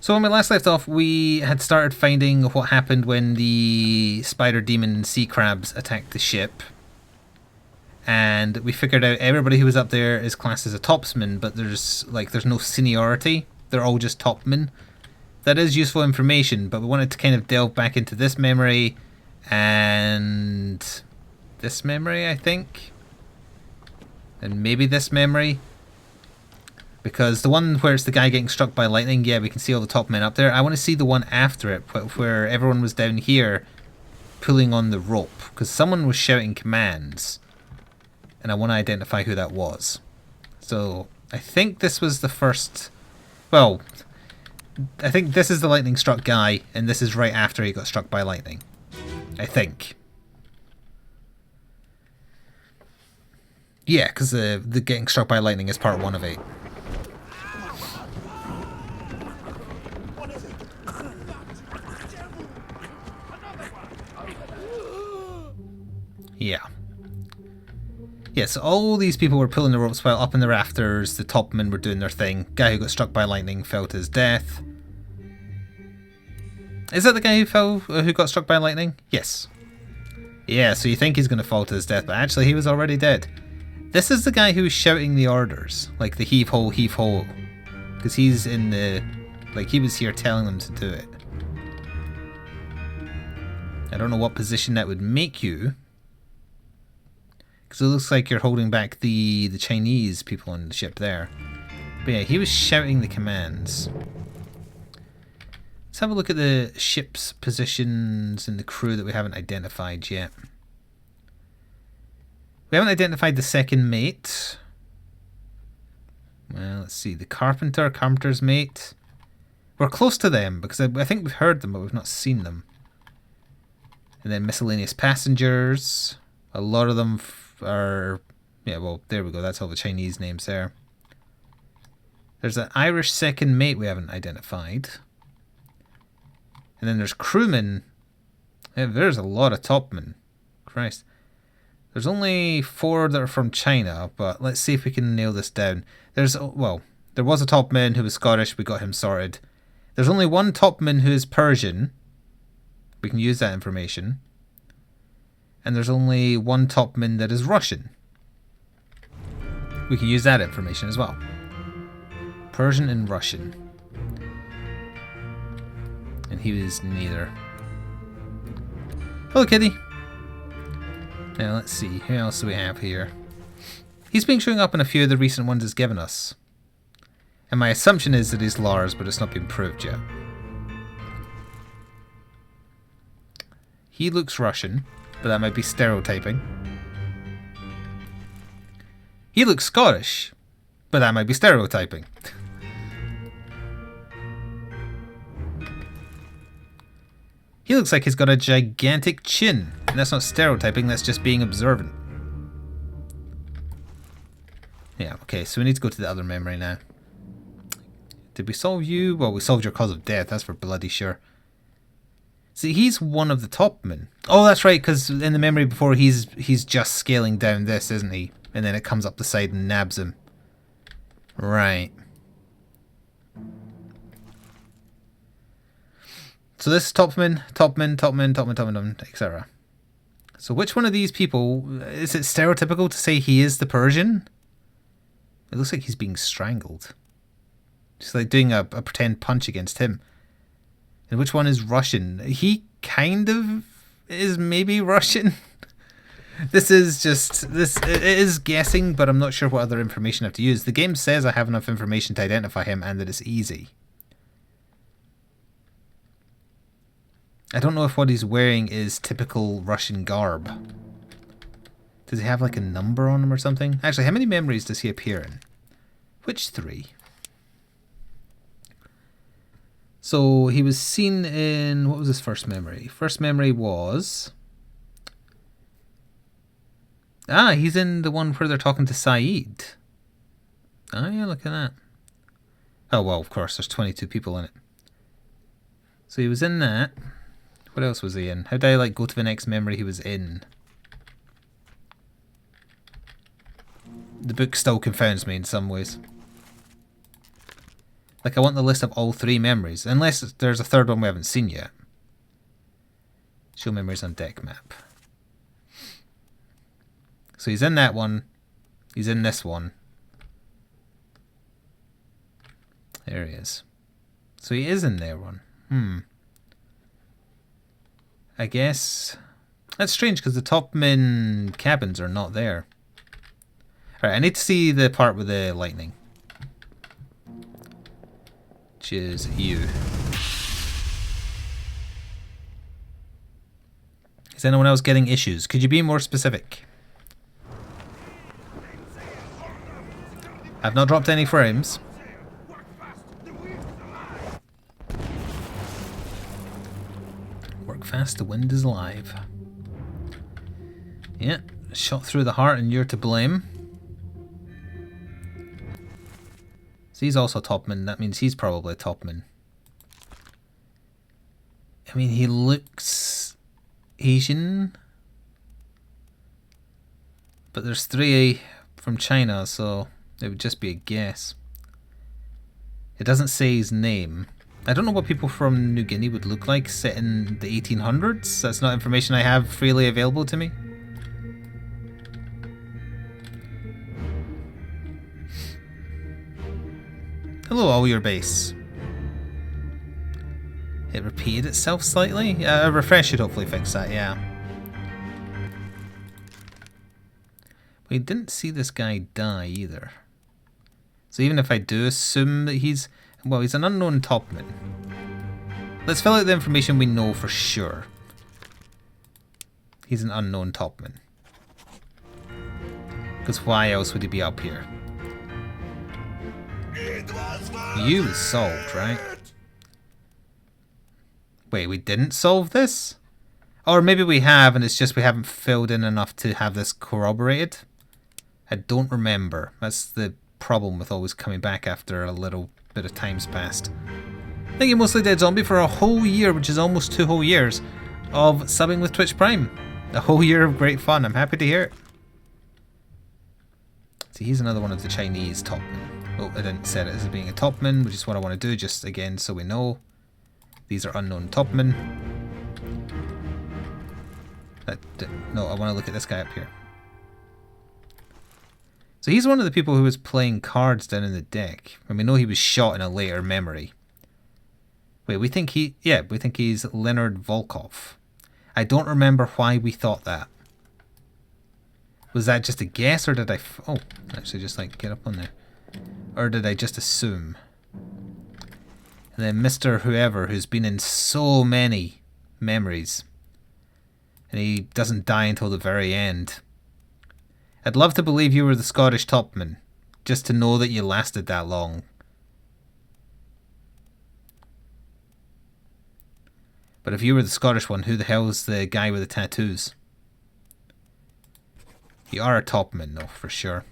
So when we last left off, we had started finding what happened when the spider demon sea crabs attacked the ship. And we figured out everybody who was up there is classed as a topsman, but there's no seniority. They're all just topmen. That is useful information, but we wanted to kind of delve back into this memory and this memory, I think. And maybe this memory. Because the one where it's the guy getting struck by lightning, yeah, we can see all the top men up there. I want to see the one after it, where everyone was down here pulling on the rope. Because someone was shouting commands. And I want to identify who that was. So, I think this was the first... Well, I think this is the lightning struck guy, and this is right after he got struck by lightning. I think. Yeah, because the getting struck by lightning is part 1 of 8. Yeah. Yeah, so all these people were pulling the ropes while up in the rafters. The topmen were doing their thing. Guy who got struck by lightning fell to his death. Is that the guy who got struck by lightning? Yes. Yeah, so you think he's going to fall to his death, but actually he was already dead. This is the guy who was shouting the orders, like the heave ho, because he's in the, he was here telling them to do it. I don't know what position that would make you. Because it looks like you're holding back the Chinese people on the ship there. But yeah, he was shouting the commands. Let's have a look at the ship's positions and the crew that we haven't identified yet. We haven't identified the second mate. Well, let's see. The carpenter's mate. We're close to them because I think we've heard them, but we've not seen them. And then miscellaneous passengers. A lot of them are... Yeah, well, there we go. That's all the Chinese names there. There's an Irish second mate we haven't identified. And then there's crewmen. Yeah, there's a lot of topmen. Christ. There's only 4 that are from China, but let's see if we can nail this down. There was a topman who was Scottish. We got him sorted. There's only 1 topman who is Persian. We can use that information. And there's only 1 topman that is Russian. We can use that information as well. Persian and Russian. And he was neither. Hello, kitty. Now, let's see. Who else do we have here? He's been showing up in a few of the recent ones he's given us. And my assumption is that he's Lars, but it's not been proved yet. He looks Russian, but that might be stereotyping. He looks Scottish, but that might be stereotyping. He looks like he's got a gigantic chin. And that's not stereotyping, that's just being observant. Yeah, okay, so we need to go to the other memory now. Did we solve you? Well, we solved your cause of death, that's for bloody sure. See, he's one of the topmen. Oh, that's right, because in the memory before, he's just scaling down this, isn't he? And then it comes up the side and nabs him. Right. So this is topman, etc. So which one of these people, is it stereotypical to say he is the Persian? It looks like he's being strangled. Just like doing a pretend punch against him. And which one is Russian? He kind of is maybe Russian. It is guessing, but I'm not sure what other information I have to use. The game says I have enough information to identify him and that it's easy. I don't know if what he's wearing is typical Russian garb. Does he have like a number on him or something? Actually, how many memories does he appear in? Which 3? So he was seen in... What was his first memory? First memory was... he's in the one where they're talking to Saeed. Oh yeah, look at that. Oh well, of course, there's 22 people in it. So he was in that. What else was he in? How do I go to the next memory he was in? The book still confounds me in some ways. Like, I want the list of all 3 memories. Unless there's a third one we haven't seen yet. Show memories on deck map. So he's in that one. He's in this one. There he is. So he is in their one. I guess... That's strange, because the Topman cabins are not there. Alright, I need to see the part with the lightning. Which is you. Is anyone else getting issues? Could you be more specific? I've not dropped any frames. Work fast, the wind is alive. Yeah, shot through the heart and you're to blame. So he's also Topman, that means he's probably a Topman. I mean, he looks Asian. But there's 3 from China, so it would just be a guess. It doesn't say his name. I don't know what people from New Guinea would look like set in the 1800s. That's not information I have freely available to me. Hello, all your base. It repeated itself slightly? A refresh should hopefully fix that, yeah. We didn't see this guy die either. So even if I do assume that he's... Well, he's an unknown Topman. Let's fill out the information we know for sure. He's an unknown Topman. Because why else would he be up here? You was solved, right? Wait, we didn't solve this? Or maybe we have, and it's just we haven't filled in enough to have this corroborated? I don't remember. That's the problem with always coming back after a little bit of time's passed. Thank you, Mostly Dead Zombie, for a whole year, which is almost 2 whole years, of subbing with Twitch Prime. A whole year of great fun. I'm happy to hear it. See, he's another one of the Chinese Topmen. Oh, I didn't set it as being a Topman, which is what I want to do, just again so we know. These are unknown Topmen. No, I want to look at this guy up here. So he's one of the people who was playing cards down in the deck. And we know he was shot in a later memory. Wait, we think he's Leonard Volkov. I don't remember why we thought that. Was that just a guess, or did I... Oh, actually just like get up on there. Or did I just assume? And then Mr. Whoever, who's been in so many memories. And he doesn't die until the very end. I'd love to believe you were the Scottish Topman. Just to know that you lasted that long. But if you were the Scottish one, who the hell's the guy with the tattoos? You are a Topman, though, for sure.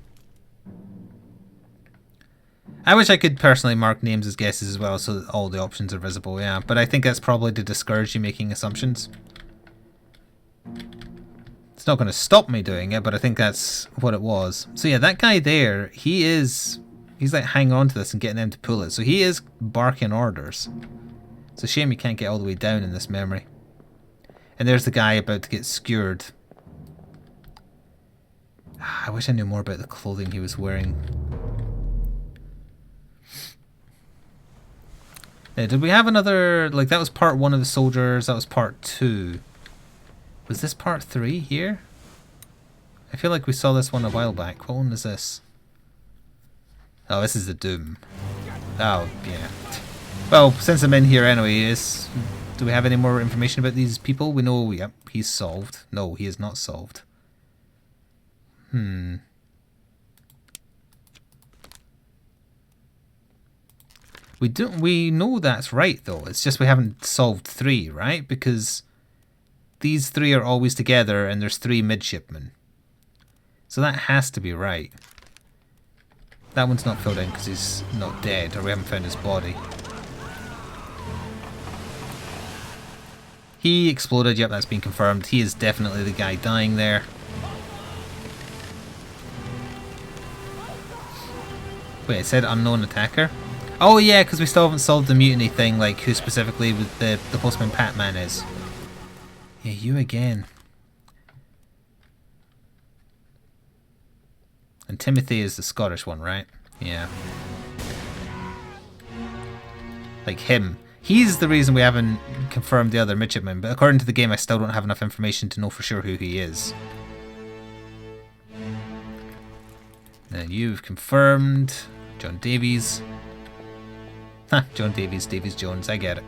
I wish I could personally mark names as guesses as well, so that all the options are visible, yeah. But I think that's probably to discourage you making assumptions. It's not going to stop me doing it, but I think that's what it was. So yeah, that guy there, he's like hanging on to this and getting them to pull it. So he is barking orders. It's a shame you can't get all the way down in this memory. And there's the guy about to get skewered. I wish I knew more about the clothing he was wearing. Yeah, did we have another... Like, that was part 1 of the soldiers. That was part 2. Was this part 3 here? I feel like we saw this one a while back. What one is this? Oh, this is the Doom. Oh, yeah. Well, since I'm in here anyway, do we have any more information about these people? We know, yep, he's solved. No, he is not solved. We know that's right, though. It's just we haven't solved 3, right? Because these 3 are always together and there's 3 midshipmen. So that has to be right. That one's not filled in because he's not dead, or we haven't found his body. He exploded, yep, that's been confirmed. He is definitely the guy dying there. Wait, it said unknown attacker? Oh yeah, because we still haven't solved the mutiny thing, like who specifically the Postman Pat man is. Yeah, you again. And Timothy is the Scottish one, right? Yeah. Like him. He's the reason we haven't confirmed the other midshipman, but according to the game I still don't have enough information to know for sure who he is. Now you've confirmed John Davies. Ha, John Davies, Davies Jones, I get it.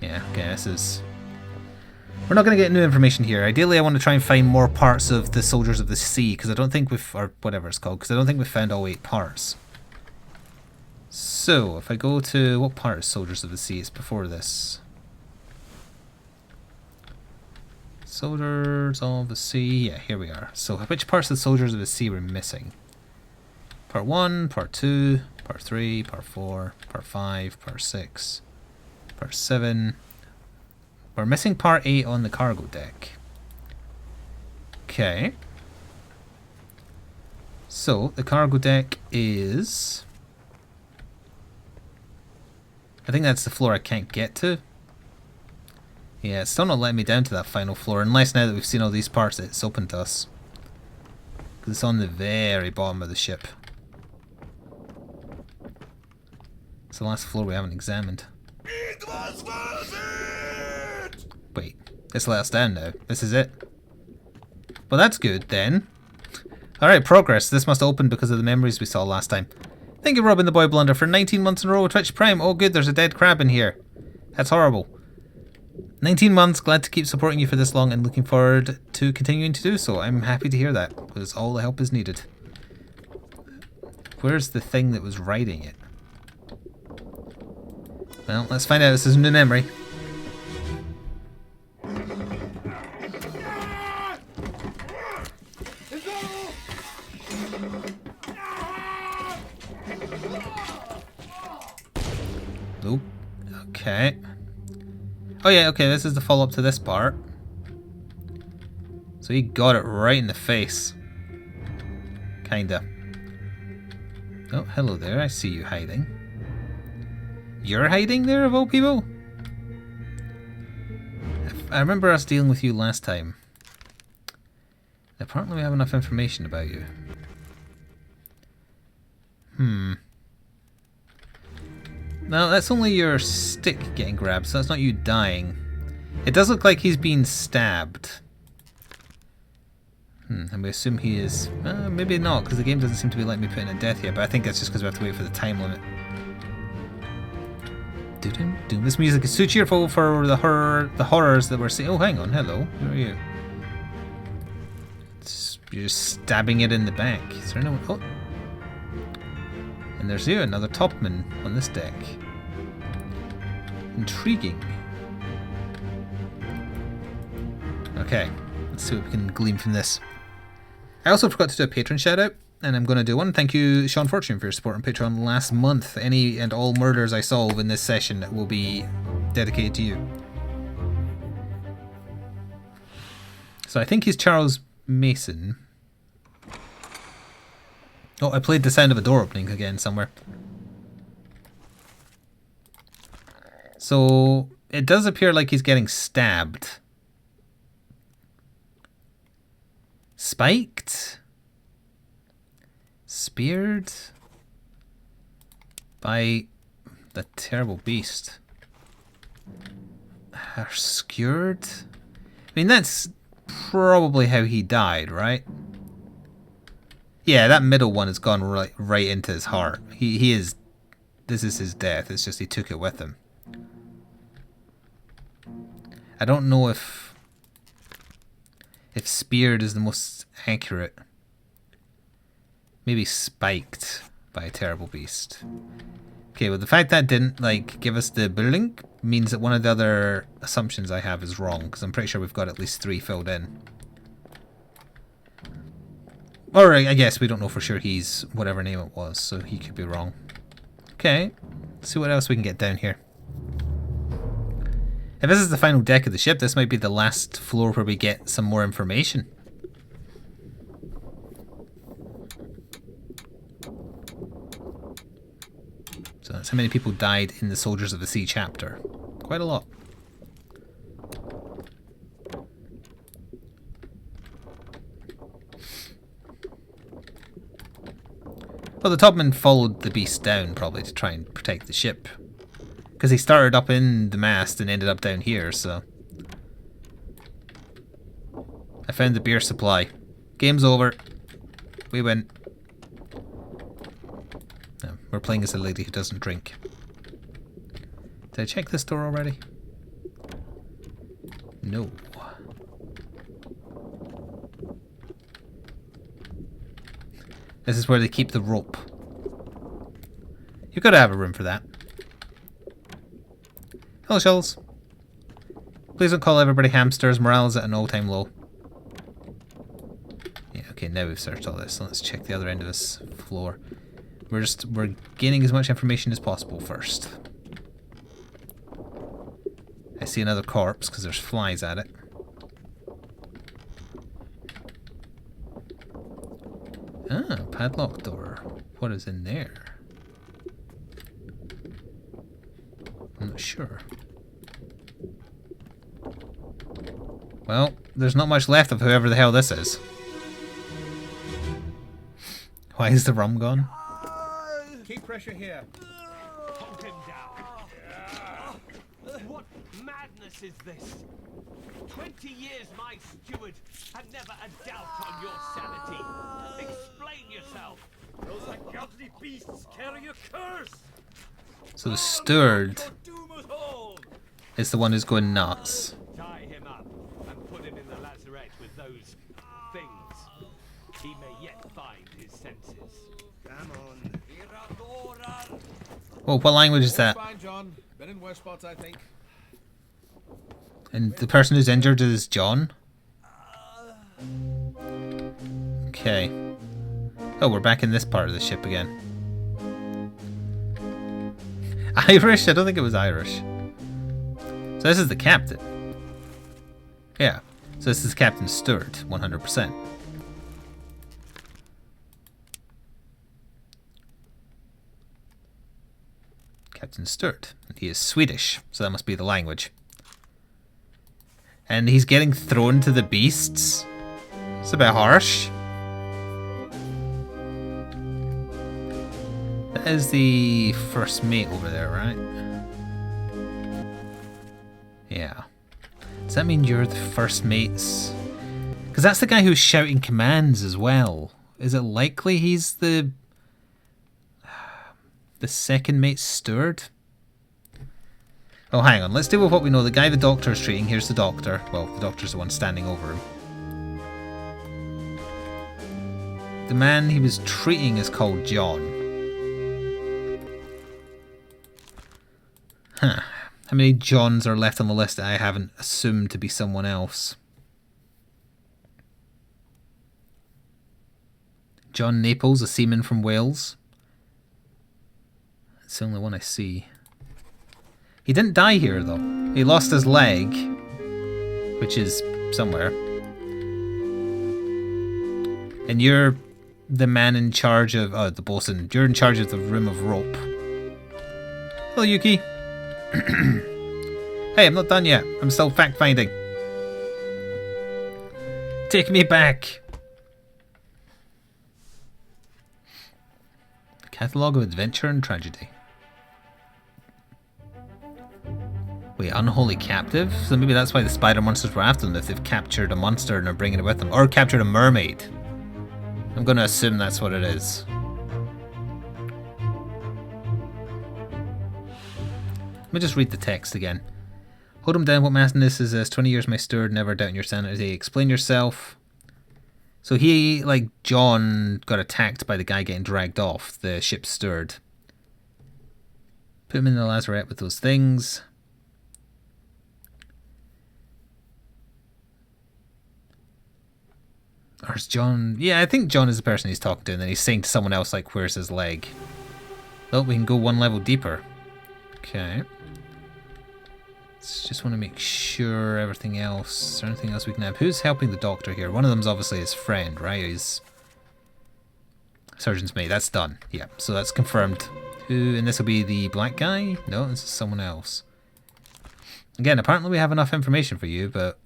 Yeah, okay, this is... We're not going to get new information here. Ideally, I want to try and find more parts of the Soldiers of the Sea, because I don't think we've... or whatever it's called, because I don't think we've found all 8 parts. So, if I go to... what part is Soldiers of the Sea? It's before this. Soldiers of the Sea... yeah, here we are. So, which parts of the Soldiers of the Sea were missing? Part 1, Part 2, Part 3, Part 4, Part 5, Part 6, Part 7... We're missing Part 8 on the cargo deck. Okay. So, the cargo deck is... I think that's the floor I can't get to. Yeah, it's still not letting me down to that final floor, unless now that we've seen all these parts it's open to us. Because it's on the very bottom of the ship. It's the last floor we haven't examined. It was worth it! Wait, it's let us down now. This is it. Well, that's good then. Alright, progress. This must open because of the memories we saw last time. Thank you, Robin the Boy Blunder, for 19 months in a row with Twitch Prime. Oh good, there's a dead crab in here. That's horrible. 19 months, glad to keep supporting you for this long and looking forward to continuing to do so. I'm happy to hear that, because all the help is needed. Where's the thing that was writing it? Well, let's find out. This is a new memory. Nope. Okay. Oh yeah, okay, this is the follow-up to this part. So he got it right in the face. Kinda. Oh, hello there, I see you hiding. You're hiding there, of all people? I remember us dealing with you last time. Apparently we have enough information about you. No, that's only your stick getting grabbed, so that's not you dying. It does look like he's been stabbed. And we assume he is... maybe not, because the game doesn't seem to be letting me put in a death here, but I think that's just because we have to wait for the time limit. This music is too cheerful for the horrors that we're seeing. Oh, hang on, hello. Who are you? You're just stabbing it in the back. Is there no one? Oh. And there's you, another topman on this deck. Intriguing. Okay, let's see what we can glean from this. I also forgot to do a patron shout out, and I'm going to do one. Thank you, Sean Fortune, for your support on Patreon last month. Any and all murders I solve in this session will be dedicated to you. So I think he's Charles Mason. Oh, I played the sound of a door opening again somewhere. So it does appear like he's getting stabbed. Spiked? Speared? By the terrible beast. Or skewered? I mean, that's probably how he died, right? Yeah, that middle one has gone right into his heart. He is... This is his death. It's just he took it with him. I don't know if speared is the most accurate. Maybe spiked by a terrible beast. Okay, well the fact that didn't give us the link means that one of the other assumptions I have is wrong, because I'm pretty sure we've got at least 3 filled in. Or I guess we don't know for sure he's whatever name it was, so he could be wrong. Okay, let's see what else we can get down here. If this is the final deck of the ship, this might be the last floor where we get some more information. That's how many people died in the Soldiers of the Sea chapter. Quite a lot. Well, the topman followed the beast down, probably, to try and protect the ship. Because he started up in the mast and ended up down here, so... I found the beer supply. Game's over. We win. No, we're playing as a lady who doesn't drink. Did I check this door already? No. This is where they keep the rope. You've got to have a room for that. Hello, Shells. Please don't call everybody hamsters. Morale is at an all-time low. Yeah, okay, now we've searched all this. So let's check the other end of this floor. We're gaining as much information as possible first. I see another corpse because there's flies at it. Ah, padlock door. What is in there? I'm not sure. Well, there's not much left of whoever the hell this is. Why is the rum gone? Keep pressure here. Hold him down. What madness is this? 20 years my steward, and never a doubt on your sanity. Explain yourself. Those ungodly beasts carry a curse. So the steward is the one who's going nuts. Tie him up and put him in the lazarette with those things. He may yet find his senses. Come on. Well, what language is that? Fine, John. Been in worse spots, I think. And the person who's injured is John? Okay. Oh, we're back in this part of the ship again. Irish? I don't think it was Irish. So this is the captain. Yeah. So this is Captain Stewart, 100%. Captain Stewart. He is Swedish, so that must be the language. And he's getting thrown to the beasts? It's a bit harsh. That is the first mate over there, right? Yeah. Does that mean you're the first mate's? Because that's the guy who's shouting commands as well. Is it likely he's the second mate's steward? Oh, hang on. Let's deal with what we know. The guy the doctor is treating. Here's the doctor. Well, the doctor's the one standing over him. The man he was treating is called John. Huh. How many Johns are left on the list that I haven't assumed to be someone else? John Naples, a seaman from Wales. That's the only one I see. He didn't die here, though. He lost his leg, which is somewhere. And you're the man in charge of... Oh, the bosun. You're in charge of the room of rope. Hello, Yuki. Hey, I'm not done yet. I'm still fact-finding. Take me back. Catalogue of Adventure and Tragedy. Wait, unholy captive? So maybe that's why the spider monsters were after them, if they've captured a monster and are bringing it with them. Or captured a mermaid. I'm going to assume that's what it is. Let me just read the text again. Hold him down. What madness is this? 20 years my steward, never doubting your sanity. Explain yourself. So he, like John, got attacked by the guy getting dragged off, the ship's steward. Put him in the lazarette with those things. Or is John... Yeah, I think John is the person he's talking to, and then he's saying to someone else, like, where's his leg? Oh, we can go one level deeper. Okay. Just want to make sure everything else... Is there anything else we can have? Who's helping the doctor here? One of them's obviously his friend, right? He's... Surgeon's mate. That's done. Yeah, so that's confirmed. Who, and this will be the black guy? No, this is someone else. Again, apparently we have enough information for you, but...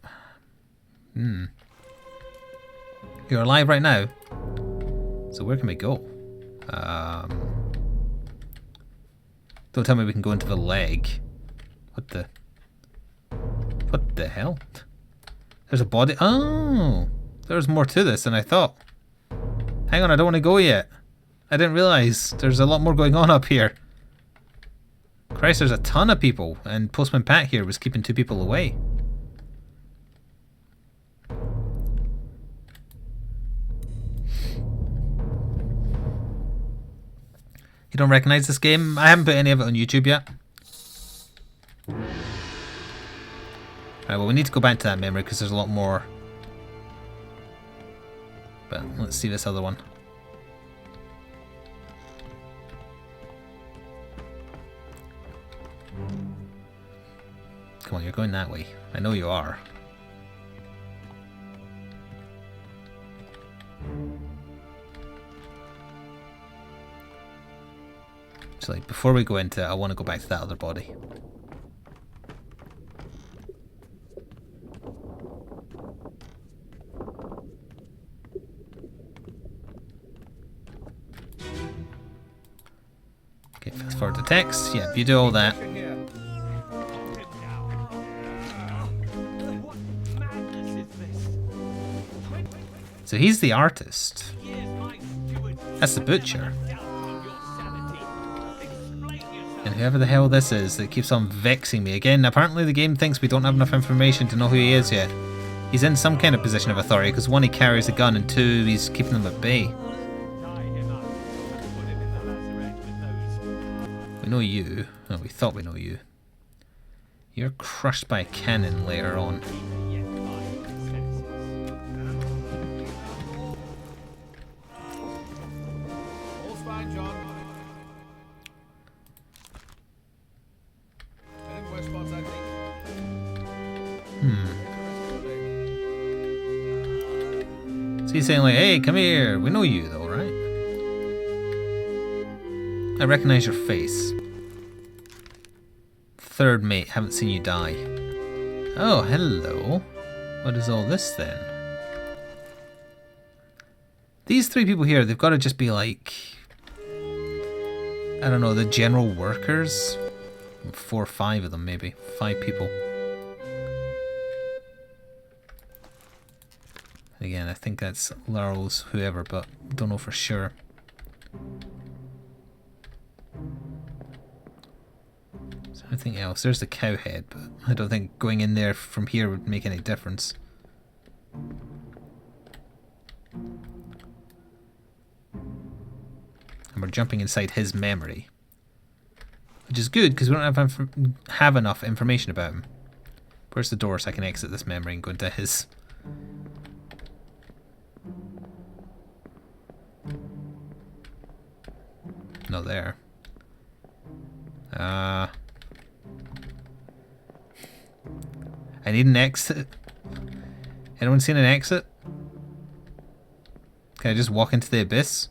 You're alive right now. So where can we go? Don't tell me we can go into the leg. What the... What the hell? There's a body... Oh! There's more to this than I thought. Hang on, I don't want to go yet. I didn't realise there's a lot more going on up here. Christ, there's a ton of people, and Postman Pat here was keeping 2 people away. You don't recognise this game? I haven't put any of it on YouTube yet. Right, well, we need to go back to that memory because there's a lot more. But let's see this other one. Come on, you're going that way. I know you are. So, like, before we go into it, I want to go back to that other body. Okay, fast forward to text. Yeah, you do all that. Pressure here. What madness is this? So he's the artist. 20 years my steward. That's the butcher. Doubt on your sanity. Explain yourself. And whoever the hell this is that keeps on vexing me. Again, apparently the game thinks we don't have enough information to know who he is yet. He's in some kind of position of authority because 1, he carries a gun, and 2, he's keeping them at bay. Tie him up. Put him in the lazarette with those. We know you. Oh, we thought we know you. You're crushed by a cannon later on. Yet my senses. All's fine, John. Been in worse spots, I think. So he's saying like, hey, come here. We know you though, right? I recognize your face. Third mate, haven't seen you die. Oh, hello. What is all this then? These 3 people here, they've got to just be like... I don't know, the general workers? 4 or 5 of them maybe. 5 people. Again, I think that's Laurel's whoever, but don't know for sure. Is there anything else? There's the cow head, but I don't think going in there from here would make any difference. And we're jumping inside his memory. Which is good, because we don't have enough information about him. Where's the door so I can exit this memory and go into his... Not there. I need an exit. Anyone seen an exit? Can I just walk into the abyss?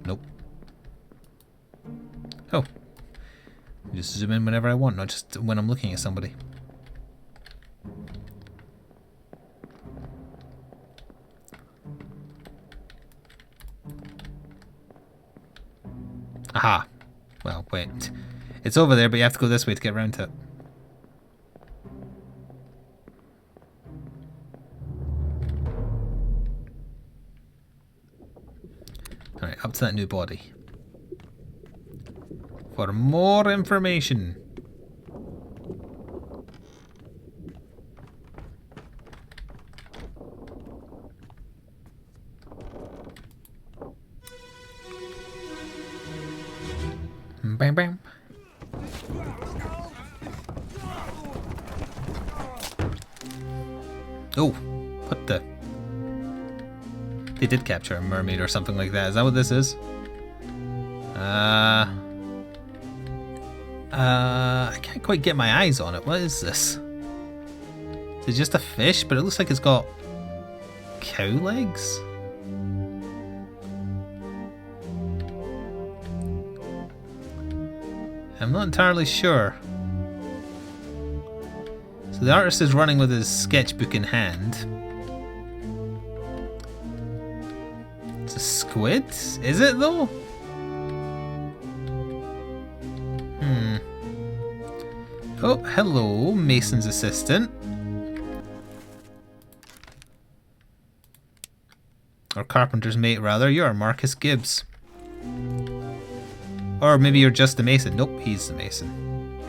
Nope. Oh. Just zoom in whenever I want, not just when I'm looking at somebody. Aha. Well, wait. It's over there, but you have to go this way to get around to it. Alright, up to that new body. For more information. Bam bam. Oh, what the? They did capture a mermaid or something like that. Is that what this is? I can't quite get my eyes on it. What is this? Is it just a fish? But it looks like it's got cow legs. I'm not entirely sure. So the artist is running with his sketchbook in hand. It's a squid? Is it though? Oh, hello, Mason's assistant. Or carpenter's mate, rather. You're Marcus Gibbs. Or maybe you're just the mason. Nope, he's the mason.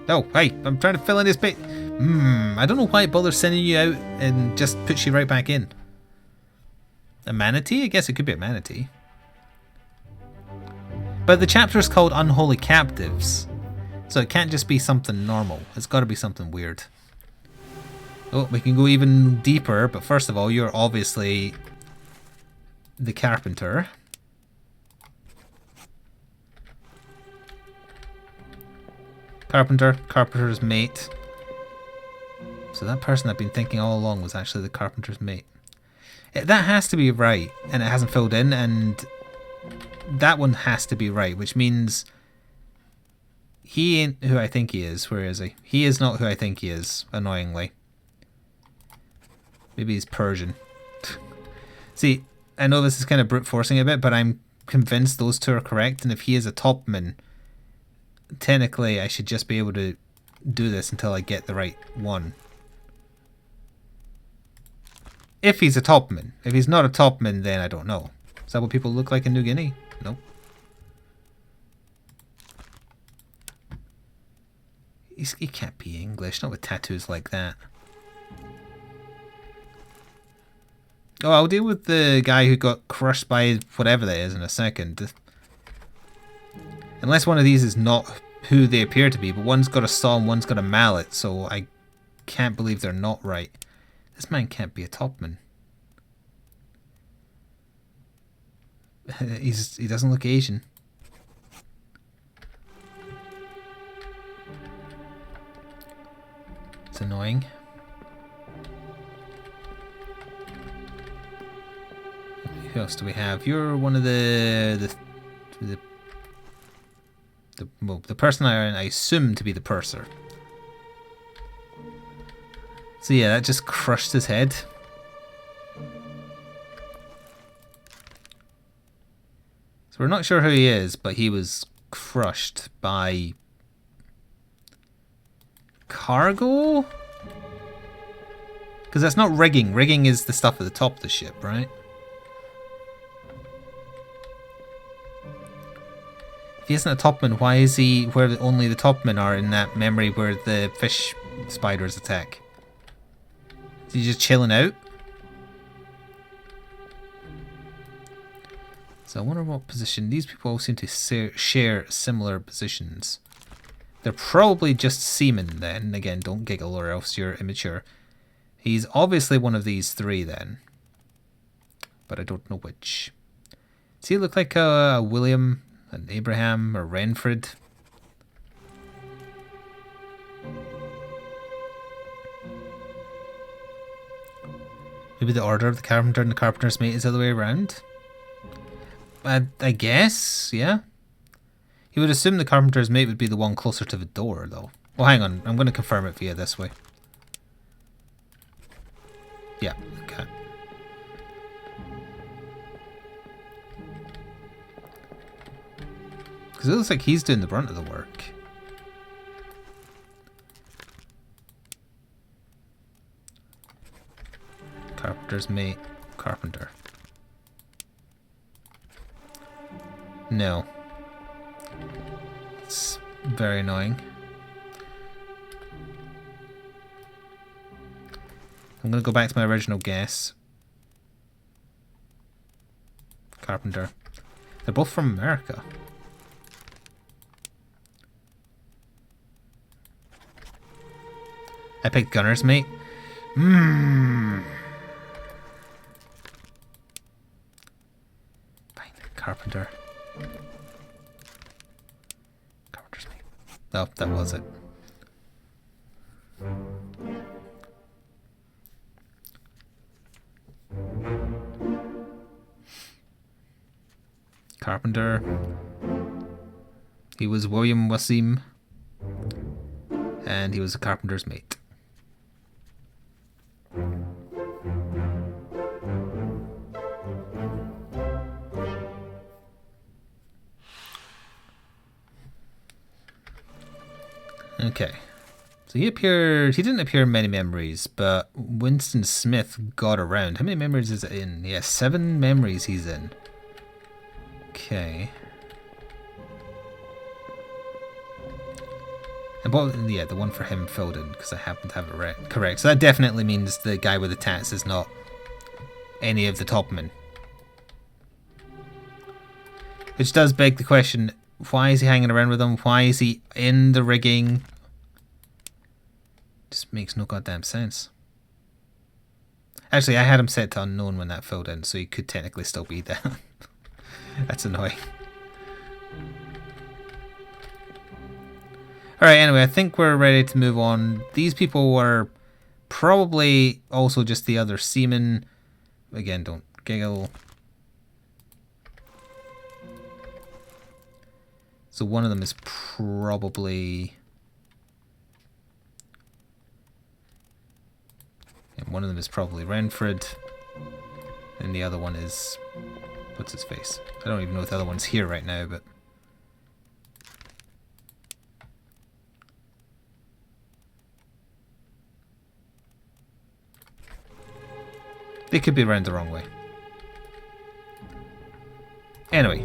Oh, hey, I'm trying to fill in his bit. I don't know why it bothers sending you out and just puts you right back in. A manatee? I guess it could be a manatee. But the chapter is called Unholy Captives. So it can't just be something normal. It's got to be something weird. Oh, we can go even deeper, but first of all, you're obviously the carpenter. Carpenter's mate. So that person I've been thinking all along was actually the carpenter's mate. That has to be right, and it hasn't filled in, and that one has to be right, which means he ain't who I think he is. Where is he? He is not who I think he is, annoyingly. Maybe he's Persian. See, I know this is kind of brute forcing a bit, but I'm convinced those two are correct, and if he is a topman, technically I should just be able to do this until I get the right one. If he's a topman. If he's not a topman, then I don't know. Is that what people look like in New Guinea? Nope. He can't be English, not with tattoos like that. Oh, I'll deal with the guy who got crushed by whatever that is in a second. Unless one of these is not who they appear to be, but one's got a saw and one's got a mallet, so I can't believe they're not right. This man can't be a topman. He doesn't look Asian. It's annoying. Who else do we have? You're one of the person I assume to be the purser. So yeah, that just crushed his head. So we're not sure who he is, but he was crushed by cargo? Because that's not rigging. Rigging is the stuff at the top of the ship, right? If he isn't a topman, why is he where only the topmen are in that memory where the fish spiders attack? Is he just chilling out? So I wonder what position. These people all seem to share similar positions. They're probably just seamen then. Again, don't giggle or else you're immature. He's obviously one of these three then. But I don't know which. Does he look like a William, an Abraham, or Renfred? Maybe the order of the carpenter and the carpenter's mate is the other way around? I guess, yeah. You would assume the carpenter's mate would be the one closer to the door, though. Oh, hang on. I'm going to confirm it via this way. Yeah, okay. Because it looks like he's doing the brunt of the work. Carpenter's mate. Carpenter. No. It's very annoying. I'm going to go back to my original guess. Carpenter. They're both from America. I picked gunner's mate. Fine. Carpenter. Carpenter's mate. Oh, that was it. Carpenter. He was William Wasim, and he was a carpenter's mate. Okay. So he didn't appear in many memories, but Winston Smith got around. How many memories is it in? Yeah, 7 memories he's in. Okay. And yeah, the one for him filled in because I happen to have it correct. So that definitely means the guy with the tats is not any of the top men. Which does beg the question, why is he hanging around with them? Why is he in the rigging? Just makes no goddamn sense. Actually, I had him set to unknown when that filled in, so he could technically still be there. That's annoying. Alright, anyway, I think we're ready to move on. These people were probably also just the other seamen. Again, don't giggle. So one of them is probably... And one of them is probably Renfred. And the other one is... What's his face? I don't even know if the other one's here right now, but... They could be around the wrong way. Anyway.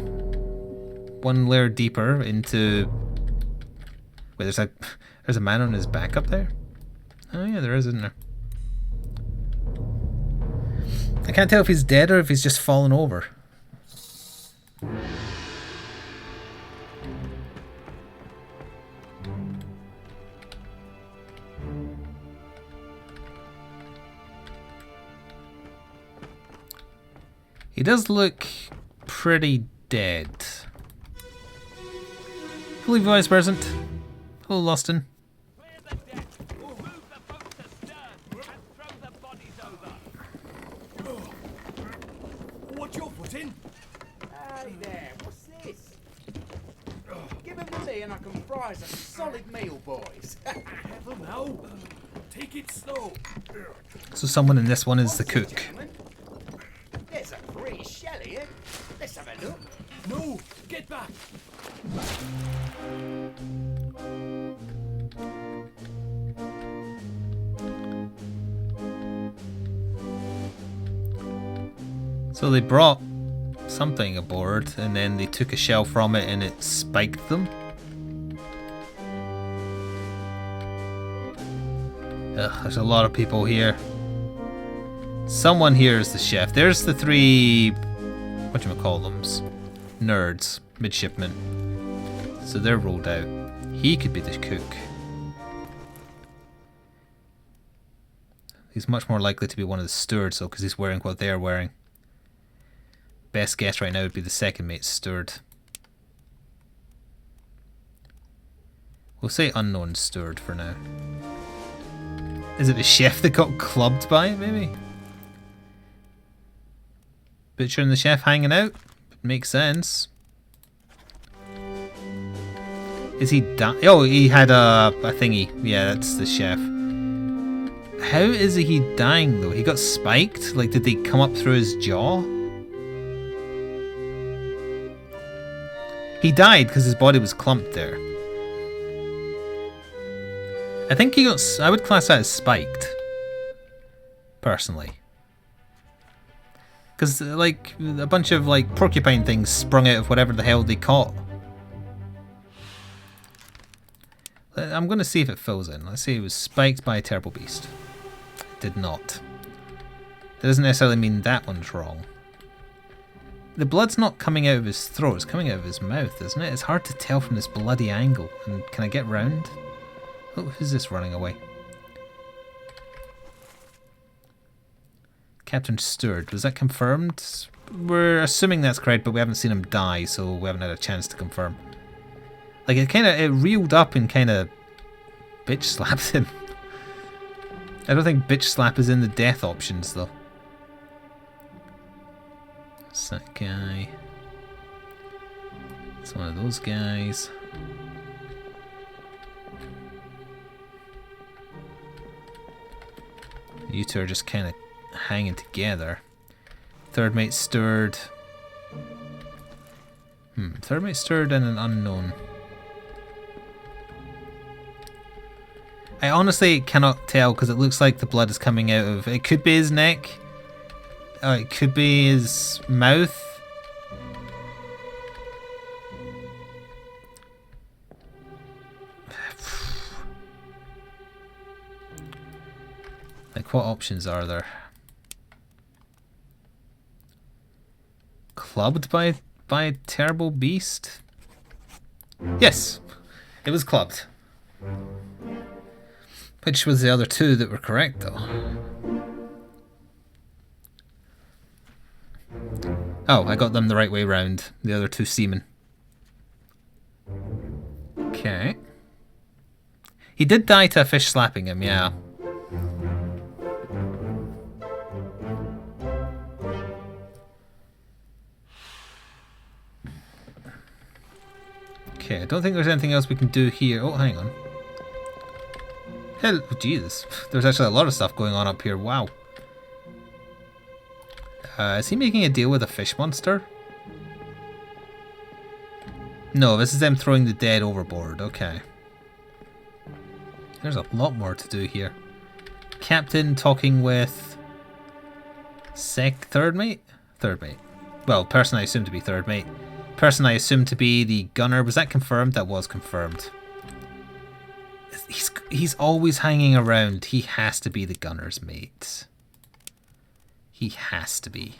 One layer deeper into... Wait, there's a man on his back up there? Oh yeah, there is, isn't there? I can't tell if he's dead or if he's just fallen over. He does look pretty dead. Hello, Vice President. Hello, Loston. Clear the deck. Move the boats astern and throw the bodies over. What you're putting? Hey there, what's this? Give him to me and I can fry us a solid meal, boys. Have 'em now. Take it slow. So someone in this one is the cook. Gentlemen? There's a pretty shell here. Let's have a look. No, get back. So they brought something aboard and then they took a shell from it and it spiked them. Ugh, there's a lot of people here. Someone here is the chef. There's the 3, whatchamacallums, nerds, midshipmen. So they're rolled out. He could be the cook. He's much more likely to be one of the stewards though, because he's wearing what they're wearing. Best guess right now would be the second mate's steward. We'll say unknown steward for now. Is it the chef that got clubbed by it, maybe? Butcher and the chef hanging out? Makes sense. Is he oh, he had a thingy. Yeah, that's the chef. How is he dying though? He got spiked? Like, did they come up through his jaw? He died because his body was clumped there. I think he got... I would class that as spiked. Personally. Because, like, a bunch of, like, porcupine things sprung out of whatever the hell they caught. I'm going to see if it fills in. Let's say it was spiked by a terrible beast. It did not. That doesn't necessarily mean that one's wrong. The blood's not coming out of his throat, it's coming out of his mouth, isn't it? It's hard to tell from this bloody angle. And can I get round? Oh, who's this running away? Captain Stewart, was that confirmed? We're assuming that's correct, but we haven't seen him die, so we haven't had a chance to confirm. Like, it reeled up and kind of bitch slapped him. I don't think bitch slap is in the death options, though. That's that guy. It's one of those guys. You two are just kind of hanging together. Third mate stirred. Third mate stirred and an unknown. I honestly cannot tell because it looks like the blood is coming out of... It could be his neck. It could be his mouth. Like, what options are there? Clubbed by a terrible beast? Yes, it was clubbed. Which was the other two that were correct, though. Oh, I got them the right way round. The other two seamen. Okay. He did die to a fish slapping him, yeah. Okay, I don't think there's anything else we can do here. Oh, hang on. Hell, oh, Jesus. There's actually a lot of stuff going on up here. Wow. Is he making a deal with a fish monster? No, this is them throwing the dead overboard. Okay. There's a lot more to do here. Captain talking with... third mate? Third mate. Well, person I assume to be third mate. Person I assume to be the gunner. Was that confirmed? That was confirmed. He's always hanging around. He has to be the gunner's mate. He has to be.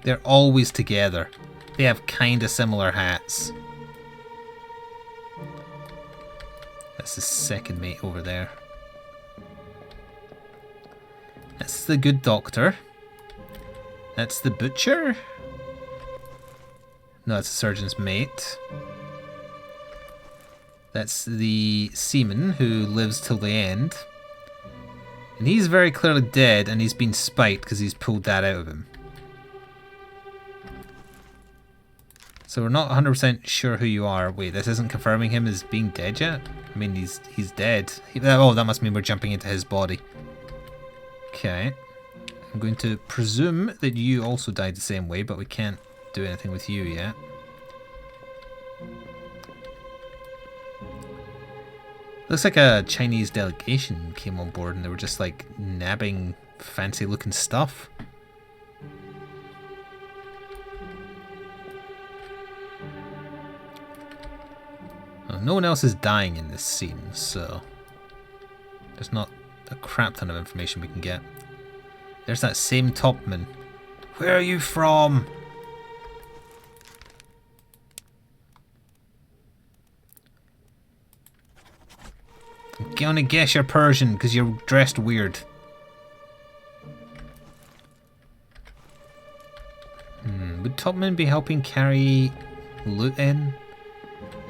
They're always together. They have kind of similar hats. That's the second mate over there. That's the good doctor. That's the butcher. No, that's the surgeon's mate. That's the seaman who lives till the end. And he's very clearly dead, and he's been spiked because he's pulled that out of him. So we're not 100% sure who you are. Wait, this isn't confirming him as being dead yet? I mean, he's dead. Oh, that must mean we're jumping into his body. Okay. I'm going to presume that you also died the same way, but we can't do anything with you yet. Looks like a Chinese delegation came on board and they were just like nabbing fancy looking stuff. Well, no one else is dying in this scene, so there's not a crap ton of information we can get. There's that same topman. Where are you from? I'm gonna guess you're Persian because you're dressed weird. Would topmen be helping carry loot in?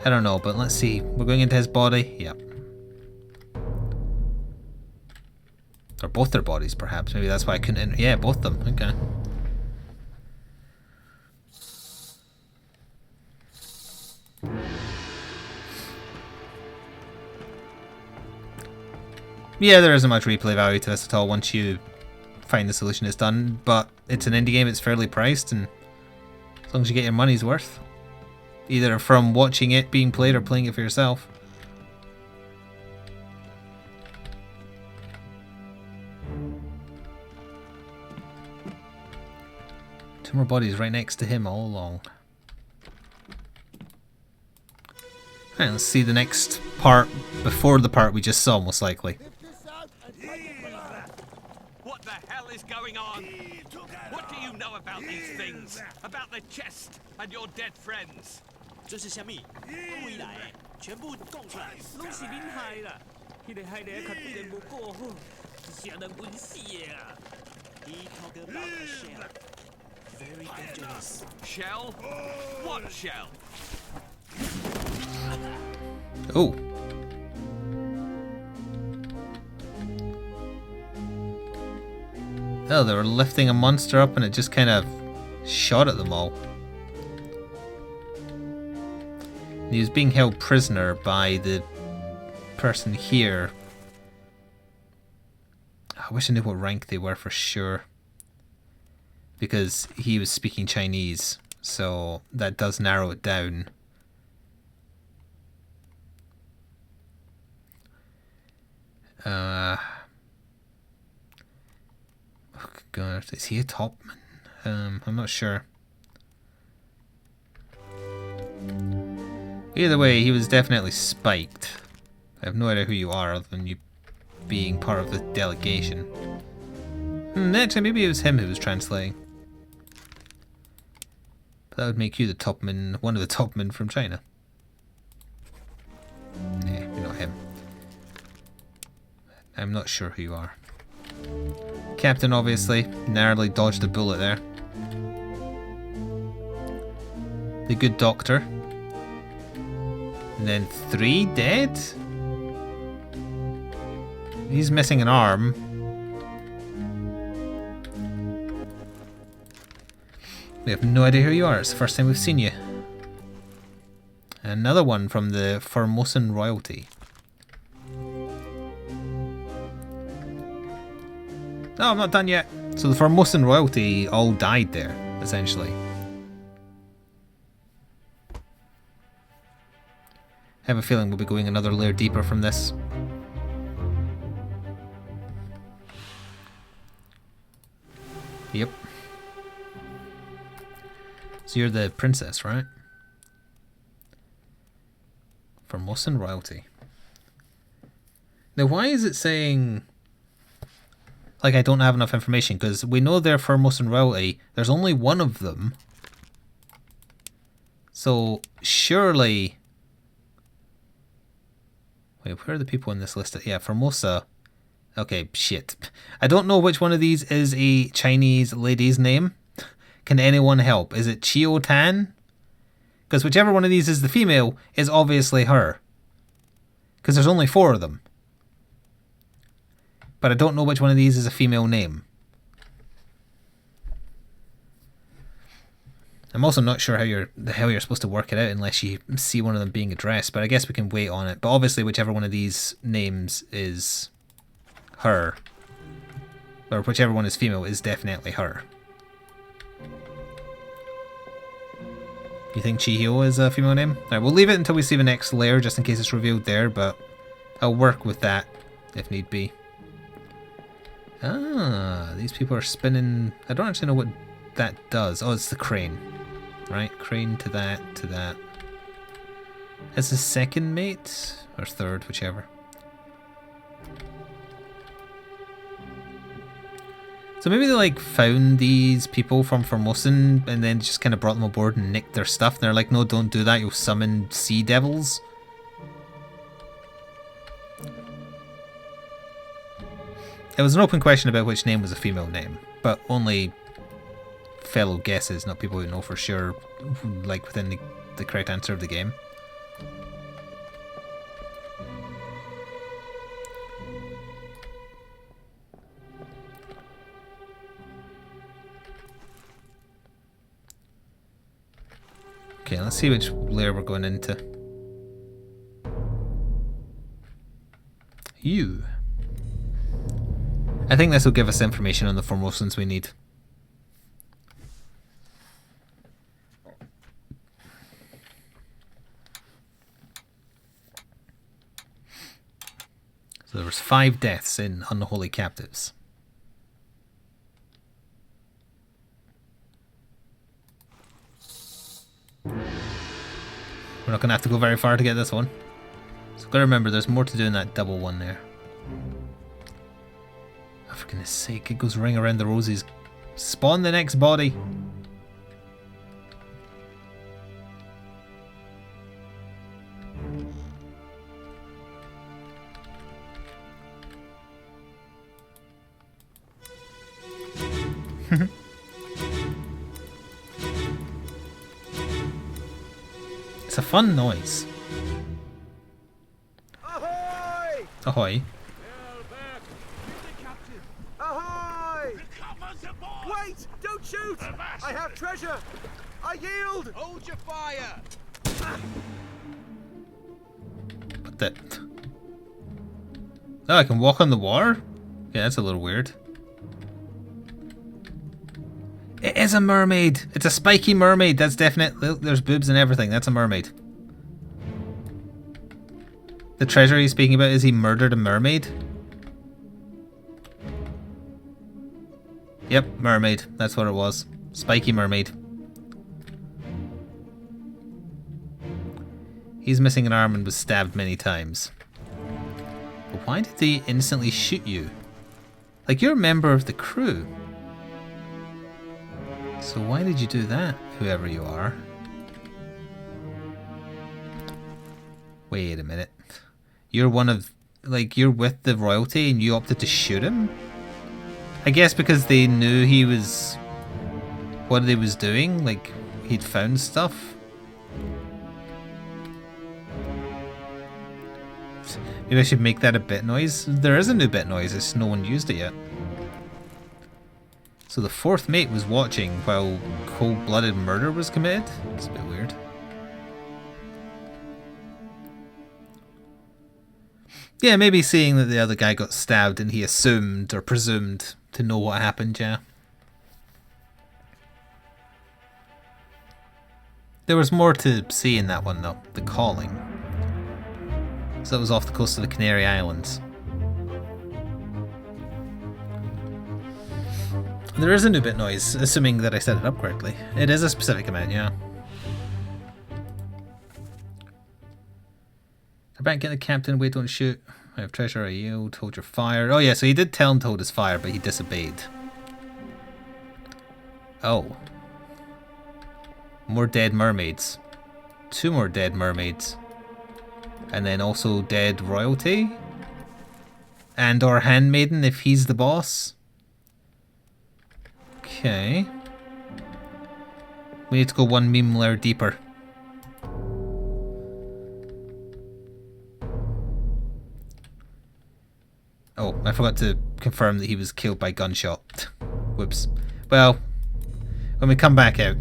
I don't know, but let's see. We're going into his body. Yep. Or both their bodies, perhaps. Maybe that's why I couldn't enter. Yeah, both of them. Okay. Yeah, there isn't much replay value to this at all once you find the solution is done, but it's an indie game, it's fairly priced, and as long as you get your money's worth, either from watching it being played or playing it for yourself. Two more bodies right next to him all along. Alright, let's see the next part before the part we just saw, most likely. What the hell is going on? What do you know about these things? About the chest and your dead friends? 这是虾米？不回来，全部供出来。拢是恁害啦！迄个害得较对人无过好，是人稳死的啊！ He talk about a shell. Very dangerous. Shell? What shell? Oh. Oh, they were lifting a monster up and it just kind of shot at them all. And he was being held prisoner by the person here. I wish I knew what rank they were for sure. Because he was speaking Chinese, so that does narrow it down. Oh God, is he a topman? I'm not sure. Either way, he was definitely spiked. I have no idea who you are other than you being part of the delegation. Actually, maybe it was him who was translating. That would make you the topman, one of the topmen from China. Nah, you're not him. I'm not sure who you are. Captain, obviously, narrowly dodged a bullet there. The good doctor. And then 3 dead? He's missing an arm. We have no idea who you are. It's the first time we've seen you. Another one from the Formosan royalty. No, I'm not done yet. So the Formosan royalty all died there, essentially. I have a feeling we'll be going another layer deeper from this. Yep. So you're the princess, right? Formosan royalty. Now why is it saying... like I don't have enough information? Because we know they're Formosan royalty. There's only one of them. So surely... wait, where are the people in this list? Yeah, Formosa. Okay, shit. I don't know which one of these is a Chinese lady's name. Can anyone help? Is it Chio Tan? Because whichever one of these is the female is obviously her. Because there's only 4 of them. But I don't know which one of these is a female name. I'm also not sure how the hell you're supposed to work it out unless you see one of them being addressed, but I guess we can wait on it. But obviously whichever one of these names is her, or whichever one is female, is definitely her. You think Chihyo is a female name? Alright, we'll leave it until we see the next layer just in case it's revealed there, but I'll work with that if need be. Ah, these people are spinning... I don't actually know what that does. Oh, it's the crane. Right, crane to that, to that. As a second mate? Or third, whichever. So maybe they like found these people from Formosan and then just kind of brought them aboard and nicked their stuff. And they're like, no, don't do that, you'll summon sea devils. It was an open question about which name was a female name, but only fellow guesses, not people who know for sure, like within the correct answer of the game. Okay, let's see which layer we're going into. You. I think this will give us information on the Formosans we need. So there was 5 deaths in Unholy Captives. We're not going to have to go very far to get this one. So got to remember there's more to do in that double one there. Oh, for goodness sake, it goes ring around the roses. Spawn the next body. It's a fun noise. Ahoy! Ahoy. Ahoy! Wait! Don't shoot! I I have treasure! I yield! Hold your fire! What the? Oh, I can walk on the water? Yeah, that's a little weird. It is a mermaid! It's a spiky mermaid! That's definitely... There's boobs and everything. That's a mermaid. The treasure he's speaking about is he murdered a mermaid? Yep, mermaid. That's what it was. Spiky mermaid. He's missing an arm and was stabbed many times. But why did they instantly shoot you? Like, you're a member of the crew. So why did you do that, whoever you are? Wait a minute. You're one of... Like, you're with the royalty and you opted to shoot him? I guess because they knew he was... what he was doing? Like, he'd found stuff? Maybe I should make that a bit noise. There is a new bit noise, it's just no one used it yet. So the fourth mate was watching while cold-blooded murder was committed? It's a bit weird. Yeah, maybe seeing that the other guy got stabbed and he assumed or presumed to know what happened, yeah. There was more to see in that one though, the calling. So that was off the coast of the Canary Islands. There is a new bit noise, assuming that I set it up correctly. It is a specific amount, yeah. I better get the captain, wait, don't shoot. I have treasure, I yield, hold your fire. Oh yeah, so he did tell him to hold his fire, but he disobeyed. Oh. More dead mermaids. 2 more dead mermaids. And then also dead royalty. And our handmaiden if he's the boss. Okay. We need to go 1 meme layer deeper. Oh, I forgot to confirm that he was killed by gunshot. Whoops. Well, when we come back out.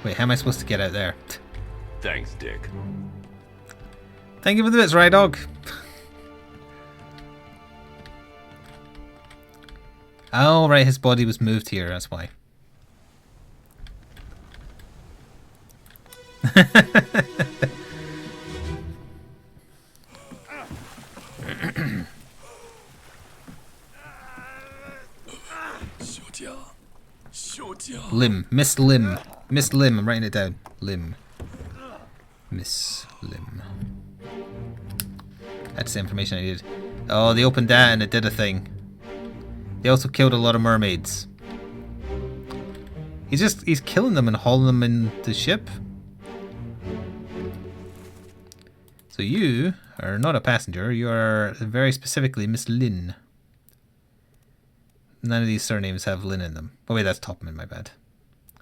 Wait, how am I supposed to get out there? Thanks, Dick. Thank you for the bits, Rye Dog. Oh, right, his body was moved here, that's why. Limb. Miss Limb. Miss Limb. I'm writing it down. Limb. Miss Limb. That's the information I needed. Oh, they opened that and it did a thing. They also killed a lot of mermaids. He's killing them and hauling them in the ship. So you are not a passenger, you are very specifically Miss Lynn. None of these surnames have Lynn in them. Oh wait, that's Topman, my bad.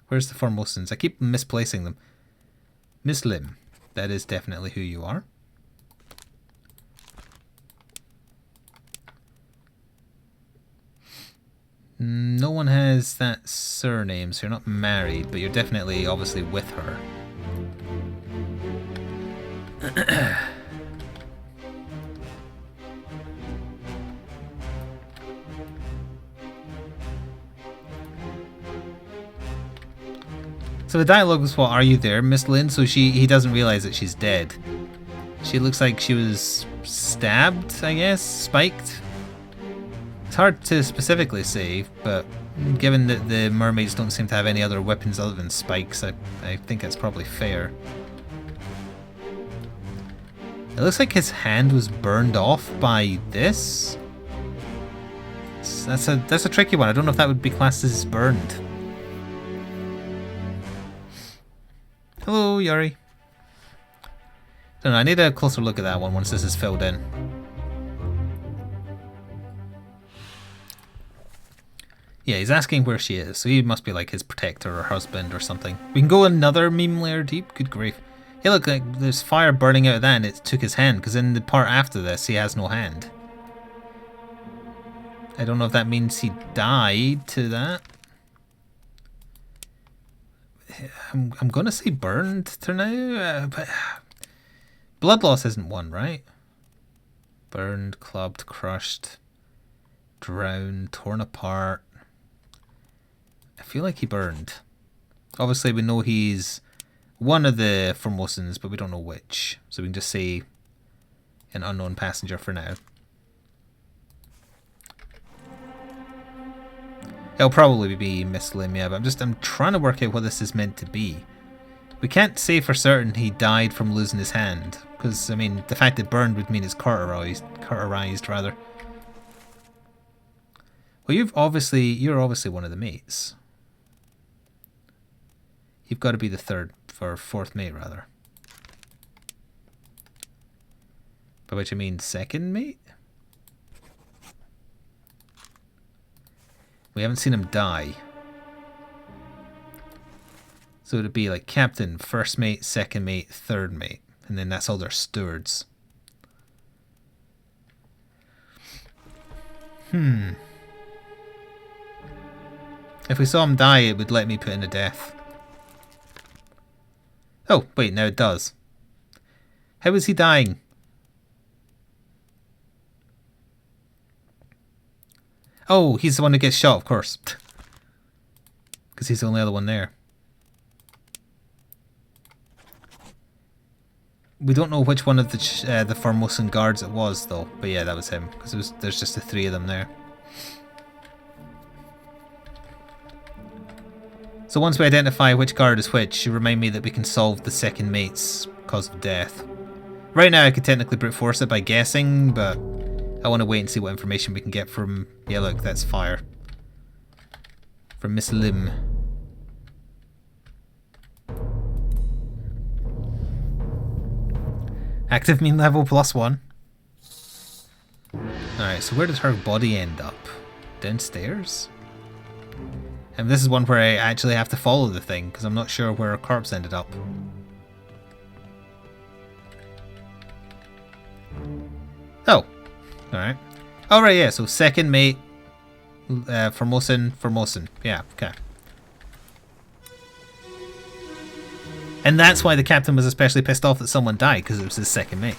Where's the Formosans? I keep misplacing them. Miss Lim, that is definitely who you are. No one has that surname, so you're not married, but you're definitely, obviously, with her. So the dialogue was, what, are you there, Miss Lynn? So he doesn't realize that she's dead. She looks like she was stabbed, I guess, spiked. It's hard to specifically say, but given that the mermaids don't seem to have any other weapons other than spikes, I think that's probably fair. It looks like his hand was burned off by this. That's a tricky one. I don't know if that would be classed as burned. Hello, Yuri. Don't know, I need a closer look at that one once this is filled in. Yeah, he's asking where she is, so he must be like his protector or husband or something. We can go another meme layer deep? Good grief. Hey look, like, there's fire burning out of that and it took his hand, because in the part after this he has no hand. I don't know if that means he died to that. I'm gonna say burned to now, but blood loss isn't one, right? Burned, clubbed, crushed, drowned, torn apart. I feel like he burned. Obviously, we know he's one of the Formosans, but we don't know which. So we can just say an unknown passenger for now. It'll probably be Miss Lim, yeah, but I'm trying to work out what this is meant to be. We can't say for certain he died from losing his hand, because, I mean, the fact it burned would mean it's cauterized rather. Well, you're obviously one of the mates. You've got to be the third or fourth mate, rather. By which I mean second mate? We haven't seen him die. So it'd be like captain, first mate, second mate, third mate. And then that's all their stewards. If we saw him die, it would let me put in a death. Oh, wait, now it does. How is he dying? Oh, he's the one who gets shot, of course. Because he's the only other one there. We don't know which one of the Formosan guards it was, though. But yeah, that was him. Because there's just the three of them there. So once we identify which guard is which, you remind me that we can solve the second mate's cause of death. Right now I could technically brute force it by guessing, but I want to wait and see what information we can get from... Yeah, look, that's fire. From Miss Lim. Active mean level +1. Alright, so where did her body end up? Downstairs? And this is one where I actually have to follow the thing, because I'm not sure where her corpse ended up. Oh. Alright. Alright, yeah, so second mate, Formosan. Yeah, okay. And that's why the captain was especially pissed off that someone died, because it was his second mate.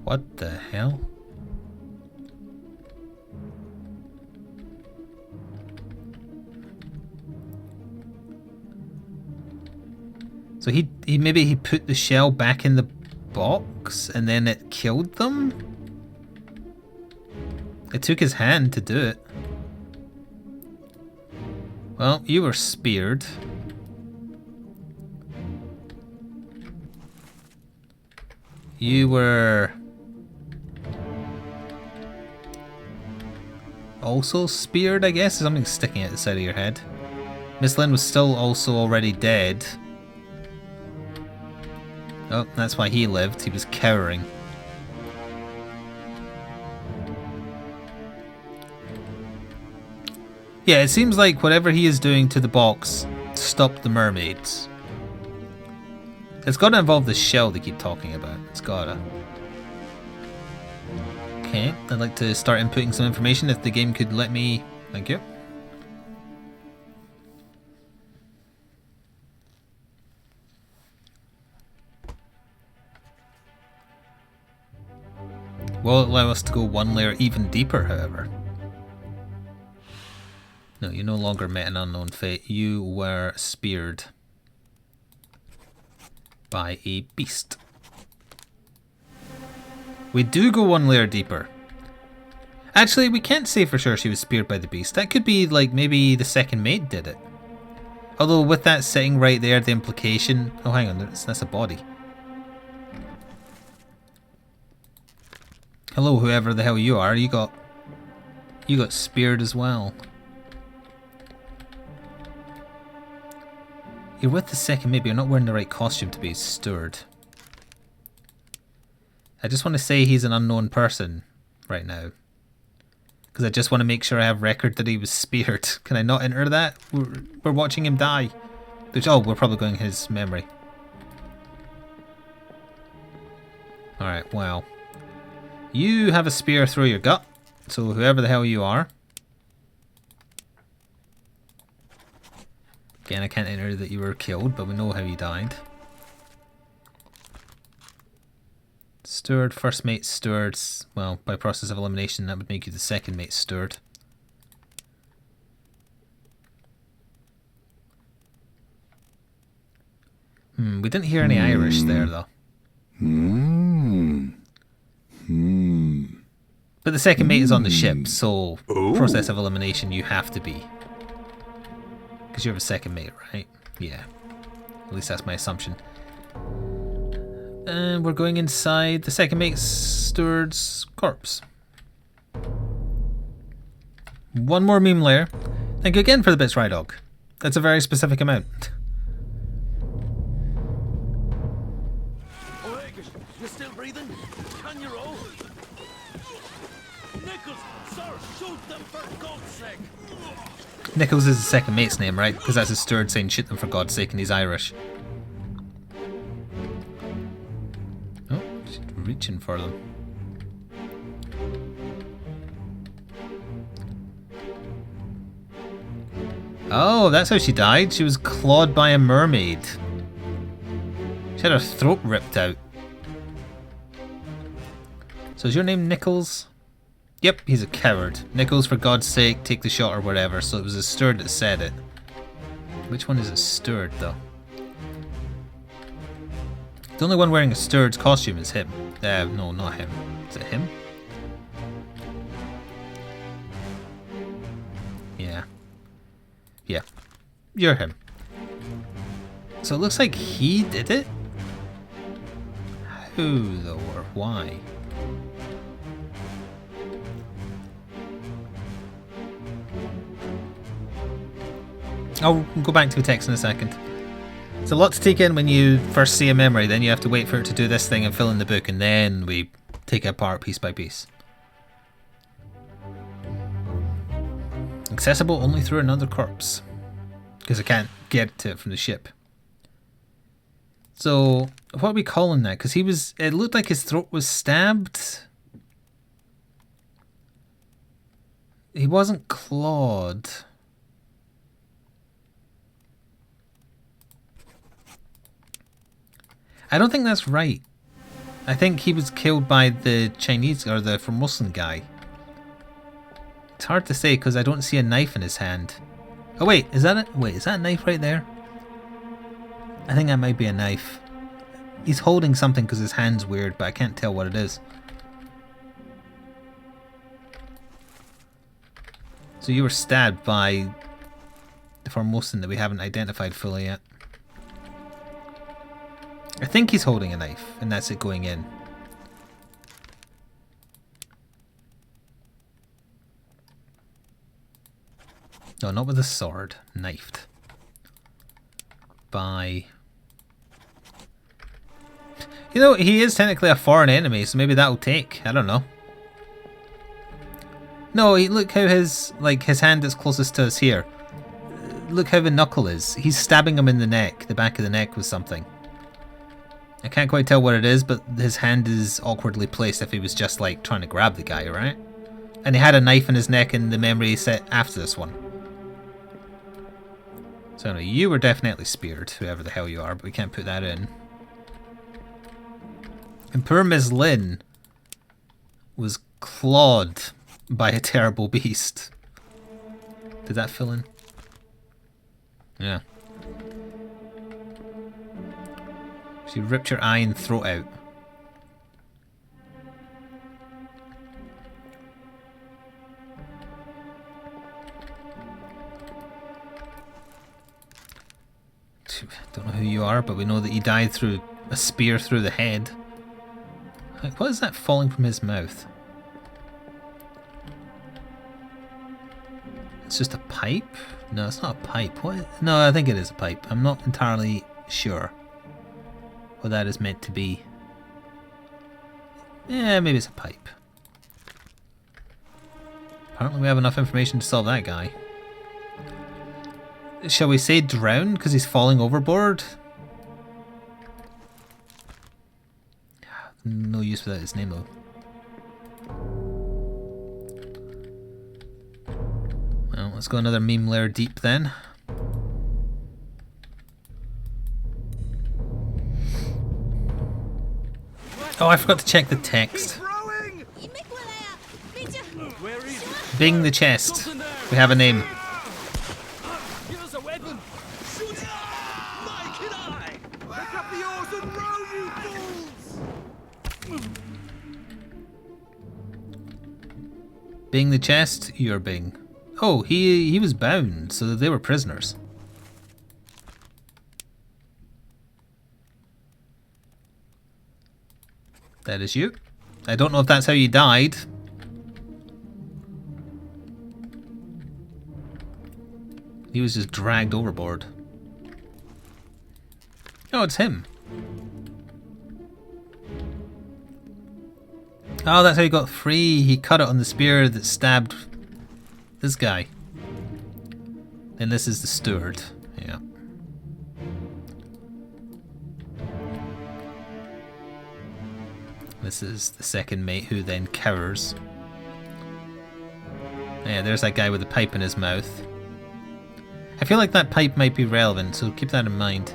What the hell? So he maybe he put the shell back in the box and then it killed them? It took his hand to do it. Well, you were speared. You were also speared, I guess? Something sticking at the side of your head. Miss Lynn was still also already dead. Oh, that's why he lived. He was cowering. Yeah, it seems like whatever he is doing to the box stopped the mermaids. It's got to involve the shell they keep talking about. It's gotta. Okay, I'd like to start inputting some information if the game could let me. Thank you. Will it allow us to go one layer even deeper, however? No, you no longer met an unknown fate. You were speared by a beast. We do go one layer deeper. Actually, we can't say for sure she was speared by the beast. That could be like maybe the second mate did it. Although with that sitting right there, the implication... Oh, hang on, that's a body. Hello, whoever the hell you are. You got speared as well. You're with the second mate, but you're not wearing the right costume to be a steward. I just want to say he's an unknown person right now. Because I just want to make sure I have record that he was speared. Can I not enter that? We're watching him die. Which, oh, we're probably going his memory. Alright, well. You have a spear through your gut. So whoever the hell you are. Again, I can't enter that you were killed, but we know how you died. Steward, first mate, steward. Well, by process of elimination, that would make you the second mate steward. We didn't hear any Irish there, though. But the second mate is on the ship, so process of elimination, you have to be. Because you're the second mate, right? Yeah. At least that's my assumption. And we're going inside the second mate's steward's corpse. One more meme layer. Thank you again for the bits, Rydog. That's a very specific amount. Oleg, you still breathing? Can you roll? Nichols, sir, shoot them for God's sake! Nichols is the second mate's name, right? Because that's his steward saying shoot them for God's sake and he's Irish. Oh, she's reaching for them. Oh, that's how she died. She was clawed by a mermaid. She had her throat ripped out. So is your name Nichols? Yep, he's a coward. Nichols, for God's sake, take the shot or whatever. So it was a steward that said it. Which one is a steward, though? The only one wearing a steward's costume is him. No, not him. Is it him? Yeah. Yeah. You're him. So it looks like he did it? Who, though, or why? I'll go back to the text in a second. It's a lot to take in when you first see a memory, then you have to wait for it to do this thing and fill in the book, and then we take it apart piece by piece. Accessible only through another corpse. Because I can't get to it from the ship. So, what are we calling that? Because it looked like his throat was stabbed. He wasn't clawed. I don't think that's right. I think he was killed by the Chinese or the Formosan guy. It's hard to say because I don't see a knife in his hand. Oh wait, is that it? Wait, is that a knife right there? I think that might be a knife. He's holding something because his hand's weird, but I can't tell what it is. So you were stabbed by the Formosan that we haven't identified fully yet. I think he's holding a knife, and that's it going in. No, not with a sword. Knifed. By... You know, he is technically a foreign enemy, so maybe that'll take. I don't know. No, look how his hand is closest to us here. Look how the knuckle is. He's stabbing him in the neck, the back of the neck with something. I can't quite tell what it is, but his hand is awkwardly placed if he was just like trying to grab the guy, right? And he had a knife in his neck in the memory set after this one. So anyway, you were definitely speared, whoever the hell you are, but we can't put that in. And poor Ms. Lynn was clawed by a terrible beast. Did that fill in? Yeah. She ripped your eye and throat out. Don't know who you are, but we know that he died through a spear through the head. Like, what is that falling from his mouth? It's just a pipe? No, it's not a pipe. What? No, I think it is a pipe. I'm not entirely sure what that is meant to be. Yeah, maybe it's a pipe. Apparently we have enough information to solve that guy. Shall we say drown because he's falling overboard? No use without his name though. Well, let's go another meme layer deep then. Oh, I forgot to check the text. Bing the chest. We have a name. Give us a weapon. Shoot! Mike and I. Pick up the oars and row, you fools! Bing the chest, you're Bing. Oh, he was bound, so they were prisoners. That is you. I don't know if that's how you died. He was just dragged overboard. Oh, it's him. Oh, that's how he got free. He cut it on the spear that stabbed this guy. And this is the steward. Yeah. This is the second mate who then cowers. Yeah, there's that guy with the pipe in his mouth. I feel like that pipe might be relevant, so keep that in mind.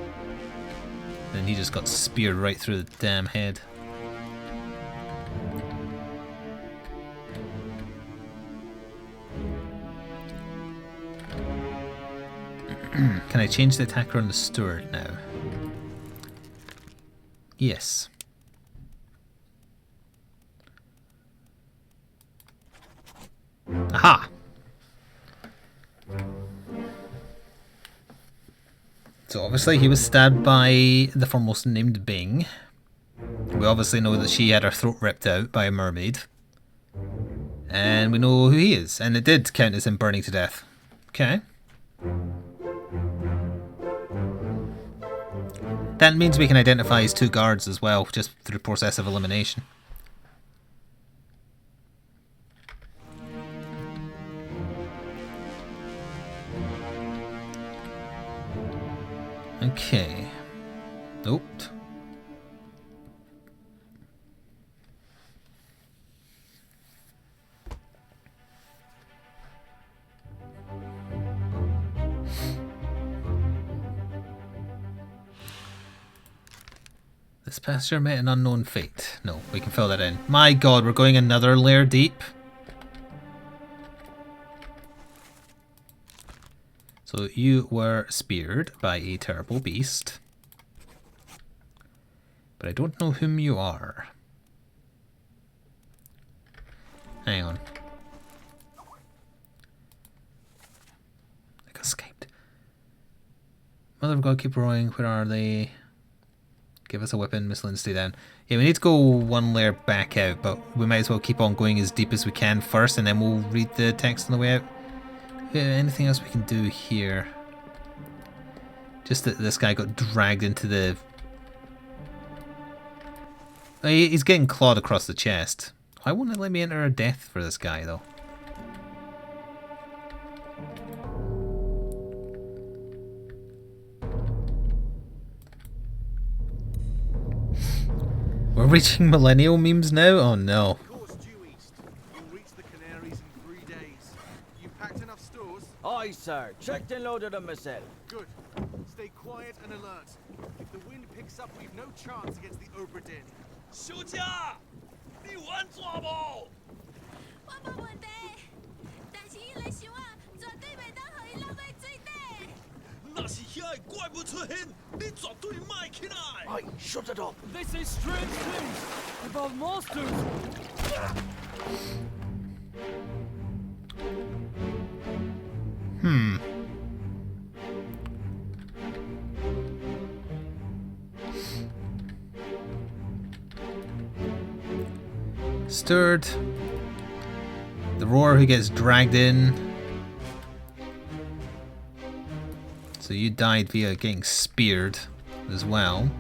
Then he just got speared right through the damn head. Can I change the attacker on the steward now? Yes. Aha! So obviously he was stabbed by the foremost named Bing. We obviously know that she had her throat ripped out by a mermaid. And we know who he is. And it did count as him burning to death. Okay. That means we can identify his two guards as well, just through process of elimination. Okay. Nope. This passenger met an unknown fate. No, we can fill that in. My god, we're going another layer deep. So you were speared by a terrible beast. But I don't know whom you are. Hang on. I got escaped. Mother of God, keep rowing. Where are they? Give us a weapon, Miss Lynn, stay down. Yeah, we need to go one layer back out, but we might as well keep on going as deep as we can first, and then we'll read the text on the way out. Yeah, anything else we can do here? Just that this guy got dragged into the... He's getting clawed across the chest. Why won't it let me enter a death for this guy, though? We're reaching millennial memes now? Oh no. Course due east. You'll reach the Canaries in 3 days. You packed enough stores? Aye, sir. Checked and loaded them myself. Good. Stay quiet and alert. If the wind picks up, we've no chance against the Obra Dinn. 休假，你玩做不？我冇问题，但是伊来想啊，绝对袂当互伊落去水底。那是遐个怪物出现，你绝对卖起来。 Aye, shut it up. They say strange things about monsters. Steward. The roar who gets dragged in. So you died via getting speared as well.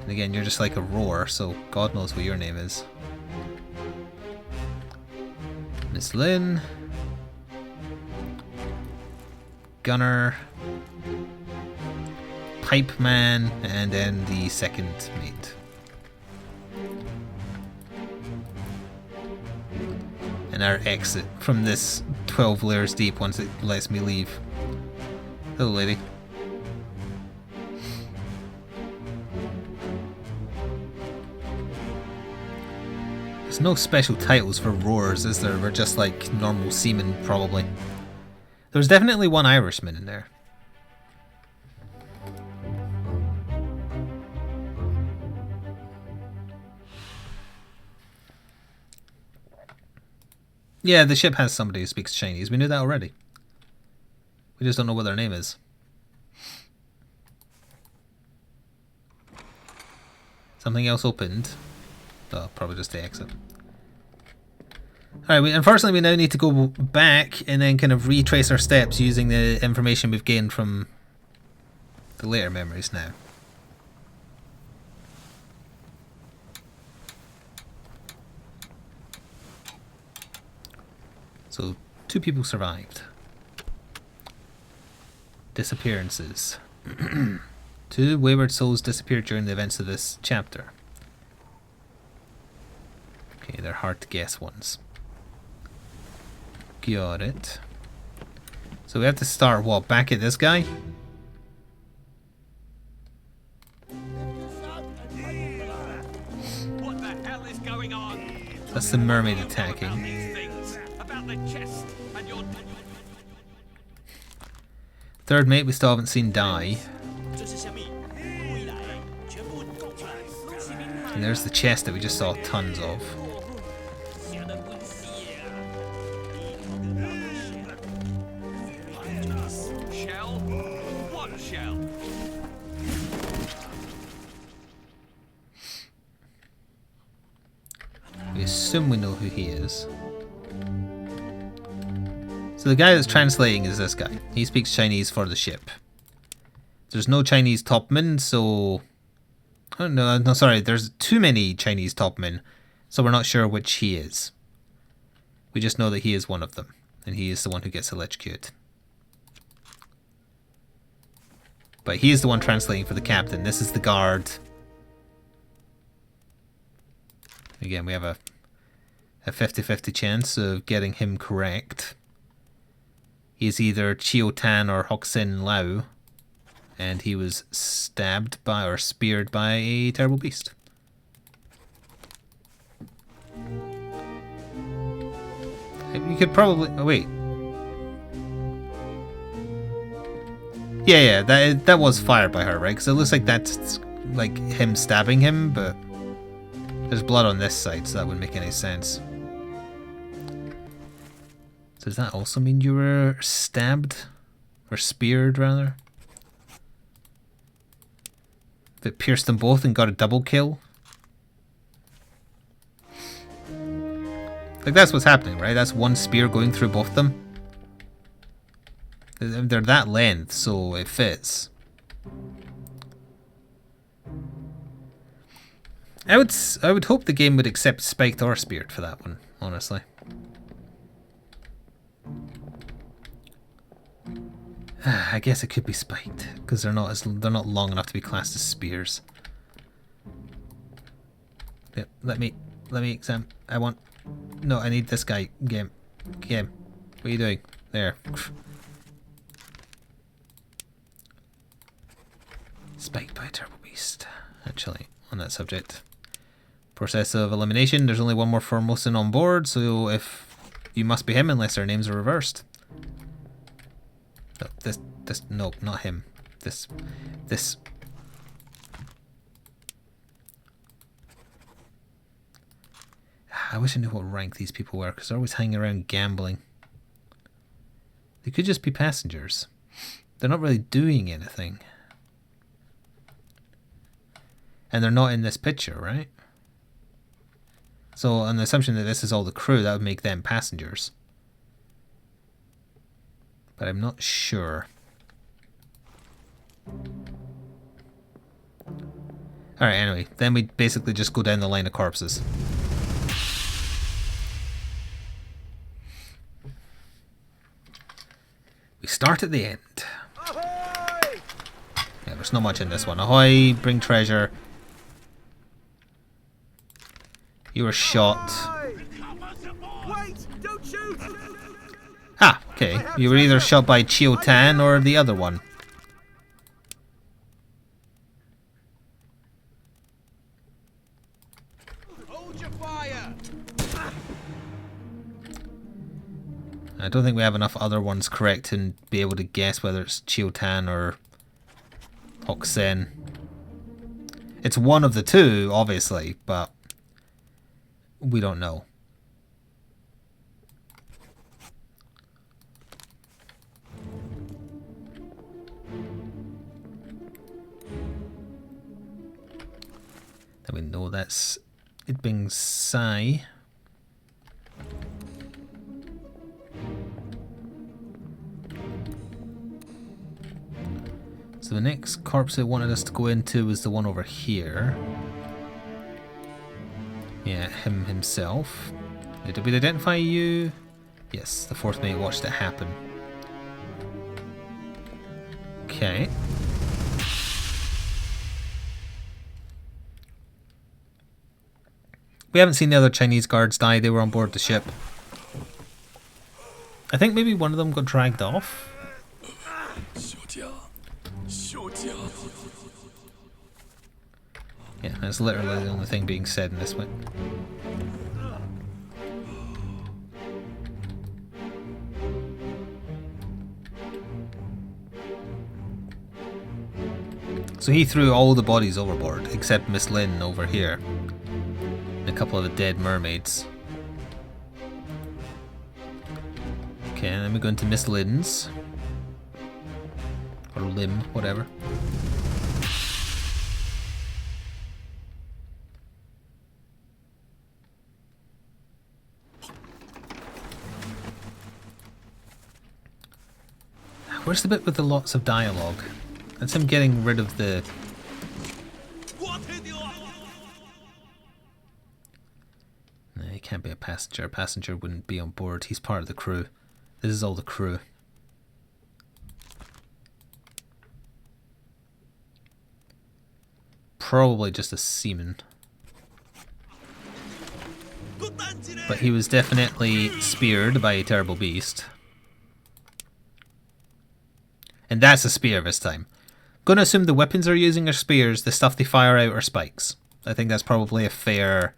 And again, you're just like a roar, so God knows what your name is. Miss Lynn. Gunner. Pipe Man, and then the second mate. And our exit from this 12 layers deep once it lets me leave. Hello, lady. There's no special titles for roars, is there? We're just like normal seamen, probably. There's definitely one Irishman in there. Yeah, the ship has somebody who speaks Chinese. We knew that already. We just don't know what their name is. Something else opened. Oh, probably just the exit. Alright, unfortunately we now need to go back and then kind of retrace our steps using the information we've gained from the later memories now. So, 2 people survived. Disappearances. 2 wayward souls disappeared during the events of this chapter. Okay, they're hard to guess ones. Got it. So we have to start, what, back at this guy? What the hell is going on? That's the mermaid About attacking. these things, about the chest and your... Third mate we still haven't seen die. 这是虾米？故意来，全部供出来！ And there's the chest that we just saw tons of. 写得温馨啊！ Shell? What shell? We assume we know who he is. So the guy that's translating is this guy. He speaks Chinese for the ship. There's no Chinese topmen, so... Oh, no, sorry. There's too many Chinese topmen, so we're not sure which he is. We just know that he is one of them, and he is the one who gets electrocuted. But he is the one translating for the captain. This is the guard. Again, we have a 50-50 chance of getting him correct. He's either Chiu Tan or Hoxin Lao, and he was stabbed by or speared by a terrible beast. You could probably... Oh, wait. Yeah, that was fired by her, right? Because it looks like that's like him stabbing him, but there's blood on this side, so that wouldn't make any sense. Does that also mean you were stabbed? Or speared, rather? That pierced them both and got a double kill? Like, that's what's happening, right? That's one spear going through both of them. They're that length, so it fits. I would hope the game would accept spiked or speared for that one, honestly. I guess it could be spiked because they're not long enough to be classed as spears. Yep, let me examine. No, I need this guy. Game. What are you doing? There. Spiked by a turbo beast. Actually, on that subject. Process of elimination. There's only one more Formosan on board, so if you must be him unless their names are reversed. No, no, not him. This. I wish I knew what rank these people were, because they're always hanging around gambling. They could just be passengers. They're not really doing anything. And they're not in this picture, right? So on the assumption that this is all the crew, that would make them passengers. But I'm not sure. Alright, anyway. Then we basically just go down the line of corpses. We start at the end. Yeah, there's not much in this one. Ahoy, bring treasure. You were shot. Wait! Don't shoot! Ah, okay. You were either shot by Chio Tan or the other one. Hold your fire! I don't think we have enough other ones correct to be able to guess whether it's Chio Tan or Hok Sen. It's one of the two, obviously, but we don't know. Then we know that's it being Sai. So the next corpse they wanted us to go into was the one over here. Yeah, him himself. Did we identify you? Yes, the fourth mate watched it happen. Okay. We haven't seen the other Chinese guards die. They were on board the ship. I think maybe one of them got dragged off. Yeah, that's literally the only thing being said in this one. So he threw all the bodies overboard, except Miss Lin over here. And a couple of the dead mermaids. Okay, and then we go into Miss Lin's. Or Lim, whatever. Where's the bit with the lots of dialogue? That's him getting rid of the... No, he can't be a passenger. A passenger wouldn't be on board. He's part of the crew. This is all the crew. Probably just a seaman. But he was definitely speared by a terrible beast. And that's a spear this time. Gonna assume the weapons they're using are spears, the stuff they fire out are spikes. I think that's probably a fair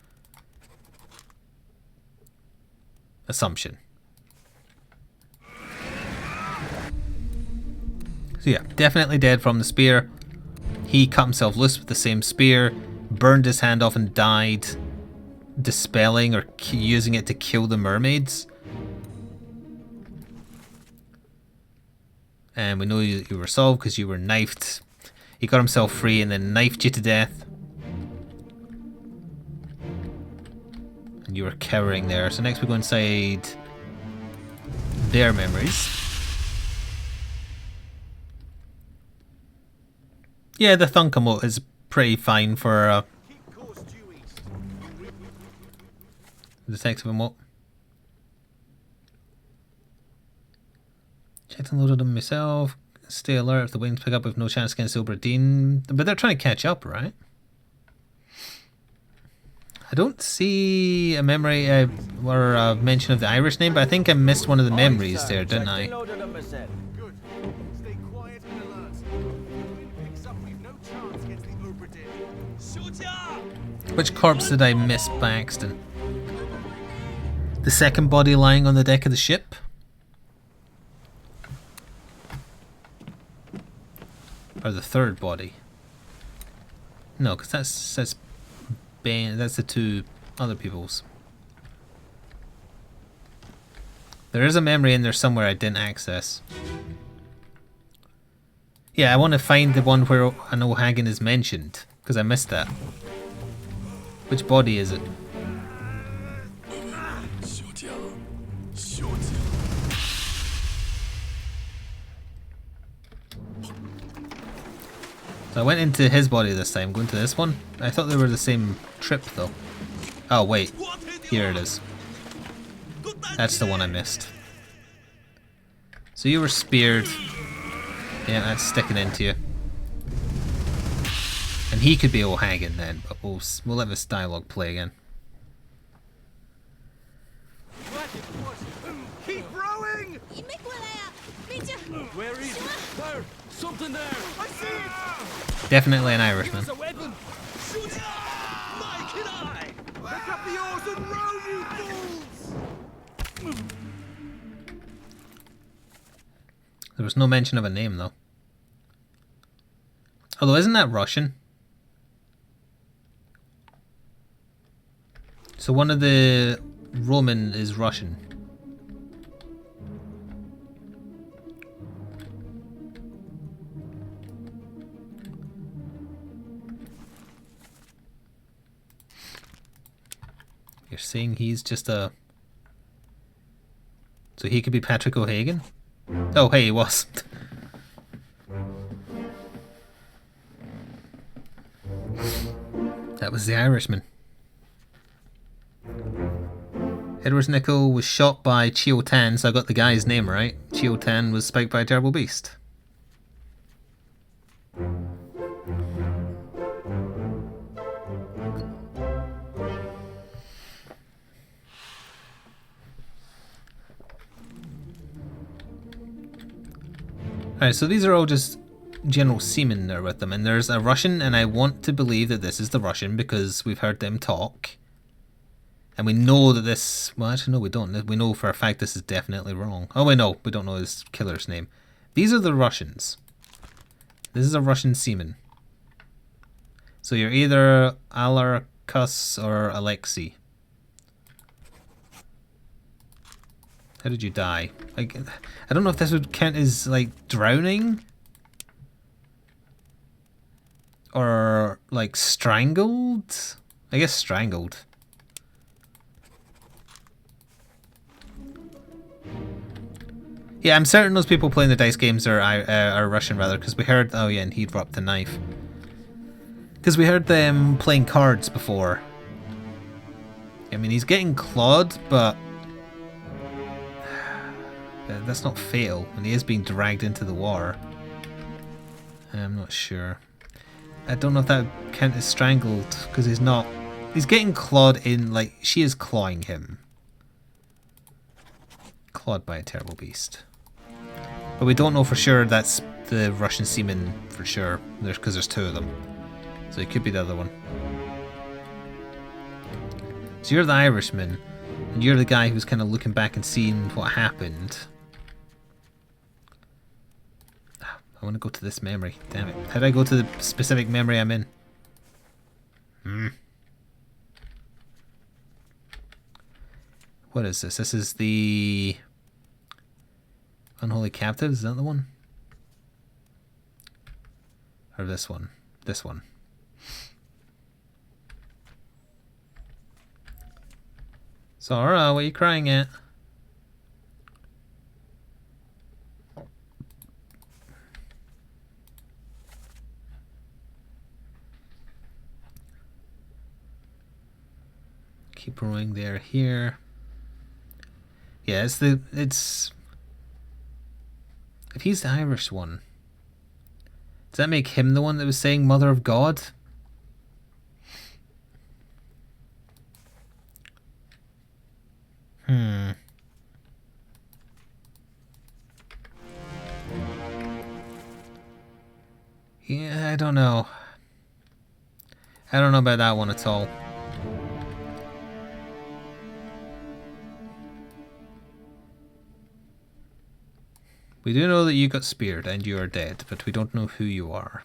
assumption. So yeah, definitely dead from the spear. He cut himself loose with the same spear, burned his hand off and died, dispelling or using it to kill the mermaids. And we know you were solved because you were knifed. He got himself free and then knifed you to death. And you were cowering there. So next we go inside their memories. Yeah, the Thunkamote is pretty fine for detective emote. Checked and loaded them myself. Stay alert if the wings pick up with no chance against Obra Dinn. But they're trying to catch up, right? I don't see a memory or a mention of the Irish name, but I think I missed one of the memories there, didn't I? Good. Stay quiet and alert. If the wind picks up, we've no chance against the Obra Dinn. Which corpse did I miss by accident? The second body lying on the deck of the ship? Or the third body? No, because that's Ben. That's the two other people's. There is a memory in there somewhere I didn't access. Yeah, I want to find the one where an O'Hagan is mentioned because I missed that. Which body is it? So I went into his body this time, going to this one. I thought they were the same trip though. Oh wait, here it is. That's the one I missed. So you were speared. Yeah, that's sticking into you. And he could be O'Hagan then, but we'll let this dialogue play again. Keep rowing! 你没过来啊！别这样。 Where is it? There! Something there! I see it! Definitely an Irishman. There's a weapon! Shoot it! Mike and I! Pick up the oars and row, you fools! There was no mention of a name though. Although, isn't that Russian? So one of the Roman is Russian. You're saying he's just a... So he could be Patrick O'Hagan? Oh, hey, he was. That was the Irishman. Edward Nichol was shot by Chio Tan, so I got the guy's name right. Chio Tan was spiked by a terrible beast. Alright, so these are all just general seamen that are with them, and there's a Russian, and I want to believe that this is the Russian because we've heard them talk. And we know that this... Well, actually, no, we don't. We know for a fact this is definitely wrong. Oh, wait, no. We don't know his killer's name. These are the Russians. This is a Russian seaman. So you're either Alarkus or Alexei. How did you die? Like, I don't know if this would count as, like, drowning? Or, like, strangled? I guess strangled. Yeah, I'm certain those people playing the dice games are Russian, rather, because we heard... Oh, yeah, and he dropped the knife. Because we heard them playing cards before. I mean, he's getting clawed, but... that's not fatal, and he is being dragged into the water. I'm not sure. I don't know if that would count as strangled, because he's not... He's getting clawed in, like, she is clawing him. Clawed by a terrible beast. But we don't know for sure that's the Russian seaman for sure, because there's two of them. So it could be the other one. So you're the Irishman, and you're the guy who's kind of looking back and seeing what happened. I want to go to this memory. Damn it. How do I go to the specific memory I'm in? What is this? This is the... Unholy Captives? Is that the one? Or this one? This one. Zara, what are you crying at? Keep rowing there, here. Yeah, it's... If he's the Irish one, does that make him the one that was saying Mother of God? Yeah, I don't know. I don't know about that one at all. We do know that you got speared and you are dead, but we don't know who you are.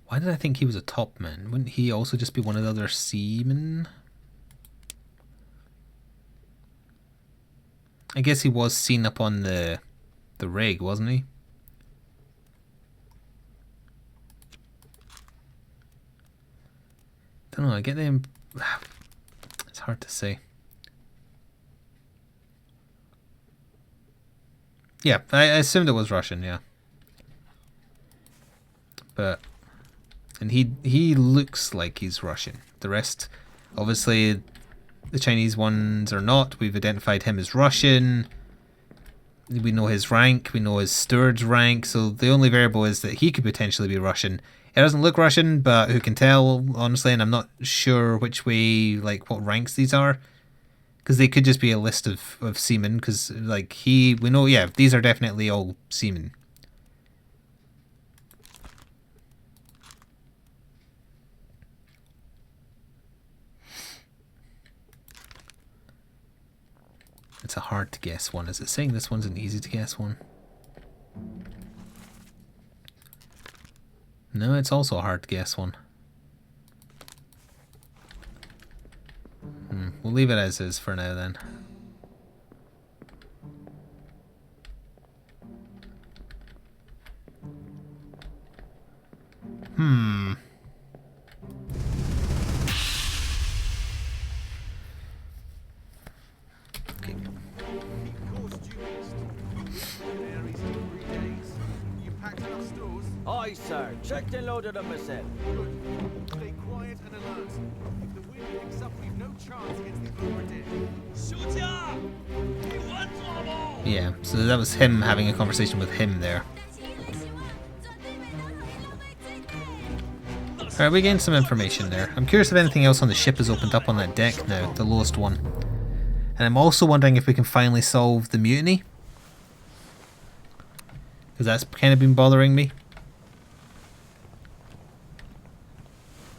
Why did I think he was a top man? Wouldn't he also just be one of the other seamen? I guess he was seen up on the rig, wasn't he? Don't know, I get them. It's hard to say. Yeah, I assumed it was Russian, yeah. But And he looks like he's Russian. The rest, obviously, the Chinese ones are not. We've identified him as Russian. We know his rank. We know his steward's rank. So the only variable is that he could potentially be Russian. It doesn't look Russian, but who can tell, honestly? And I'm not sure which way, like, what ranks these are. Because they could just be a list of seamen. Because, like, we know, yeah, these are definitely all seamen. It's a hard to guess one. Is it saying this one's an easy to guess one? No, it's also a hard to guess one. We'll leave it as is for now then. Okay. Keep course due east. There east in 3 days. You packed enough stores? Aye, sir. Checked and loaded them myself. Good. Stay quiet and alert. If the wind picks up, we've no chance against the Obra Dinn. Yeah, so that was him having a conversation with him there. 但是伊来想啊，做对面当可以让我最 Alright, we gained some information there. I'm curious if anything else on the ship has opened up on that deck now, the lowest one. And I'm also wondering if we can finally solve the mutiny. Because that's kind of been bothering me.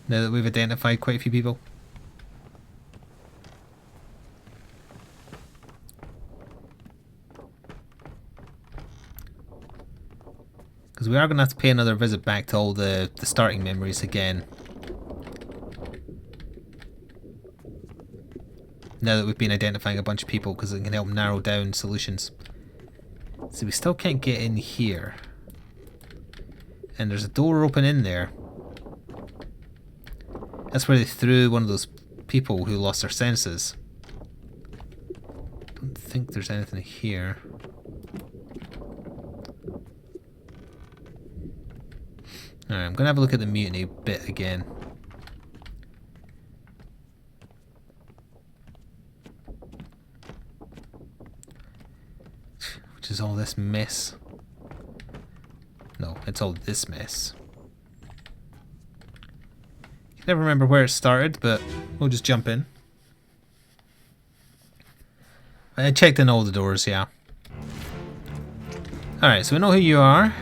Now that we've identified quite a few people. Because we are going to have to pay another visit back to all the starting memories again. Now that we've been identifying a bunch of people, because it can help narrow down solutions. So we still can't get in here. And there's a door open in there. That's where they threw one of those people who lost their senses. Don't think there's anything here. Alright, I'm going to have a look at the mutiny bit again. Which is all this mess. No, it's all this mess. I never remember where it started, but we'll just jump in. I checked in all the doors, yeah. Alright, so we know who you are.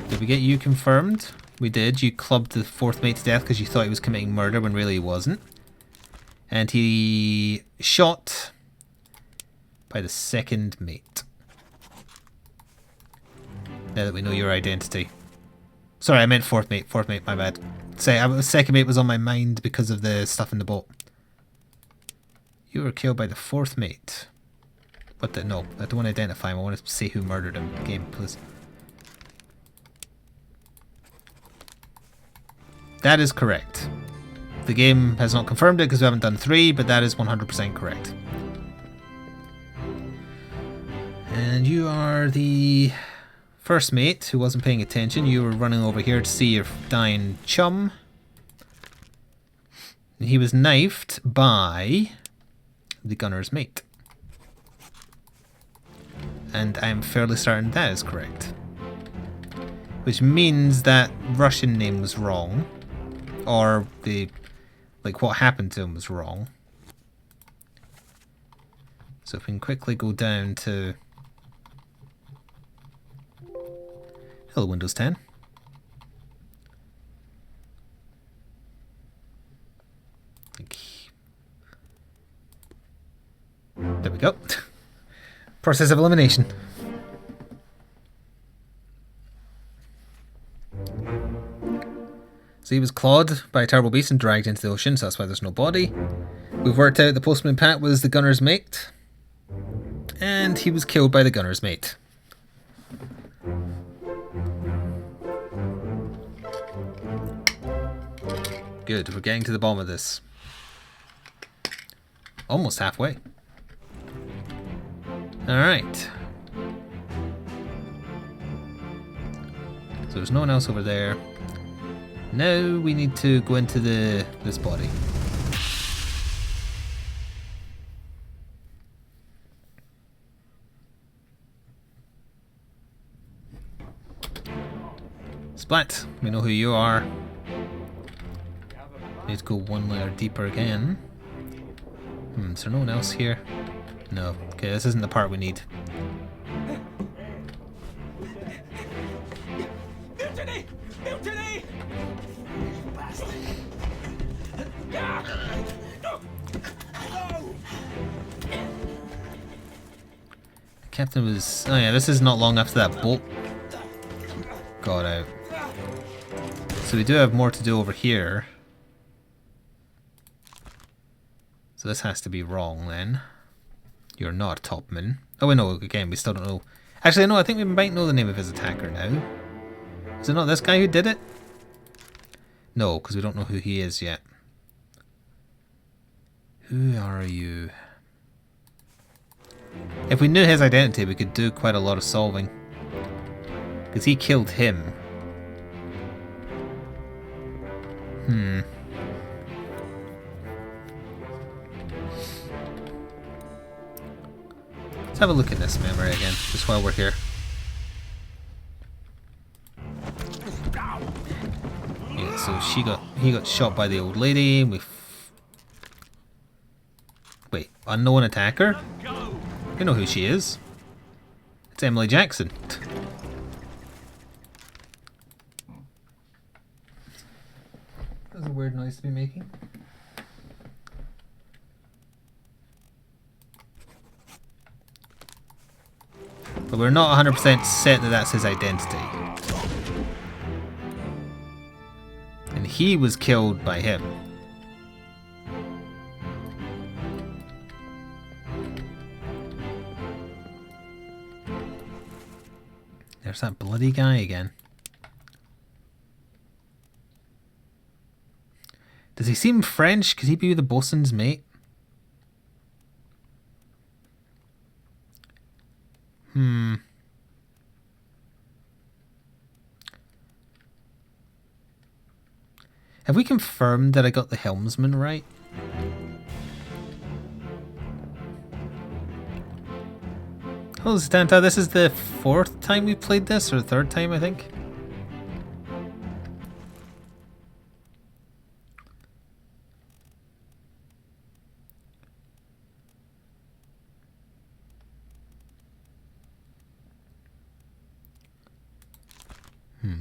Did we get you confirmed? We did. You clubbed the fourth mate to death because you thought he was committing murder when really he wasn't. And he shot by the second mate. Now that we know your identity. Sorry, I meant fourth mate. Fourth mate, my bad. Second mate was on my mind because of the stuff in the boat. You were killed by the fourth mate. What the? No, I don't want to identify him. I want to see who murdered him. Game, please. That is correct. The game has not confirmed it because we haven't done 3, but that is 100% correct. And you are the first mate who wasn't paying attention. You were running over here to see your dying chum. And he was knifed by the gunner's mate. And I'm fairly certain that is correct. Which means that Russian name was wrong. Or what happened to him was wrong. So if we can quickly go down to... Hello, Windows 10. There we go. Process of elimination. So he was clawed by a terrible beast and dragged into the ocean, so that's why there's no body. We've worked out the postman Pat was the gunner's mate. And he was killed by the gunner's mate. Good, we're getting to the bottom of this. Almost halfway. Alright. So there's no one else over there. Now we need to go into this body. Splat, we know who you are. Need to go one layer deeper again. Is there no one else here? No. Okay, this isn't the part we need. Mutiny! Mutiny! Bastard! The captain was... Oh yeah, this is not long after that boat got out. So we do have more to do over here. So this has to be wrong then. You're not a topman. Oh, wait, no, again, we still don't know. Actually, no, I think we might know the name of his attacker now. Is it not this guy who did it? No, because we don't know who he is yet. Who are you? If we knew his identity, we could do quite a lot of solving. Because he killed him. Let's have a look at this memory again, just while we're here. Yeah, so he got shot by the old lady. Wait, unknown attacker? You know who she is. It's Emily Jackson. That's a weird noise to be making. But we're not 100% certain that that's his identity. And he was killed by him. There's that bloody guy again. Does he seem French? Could he be the bosun's mate? Have we confirmed that I got the helmsman right? Oh, Stanta, this is the 4th time we played this, or 3rd time, I think.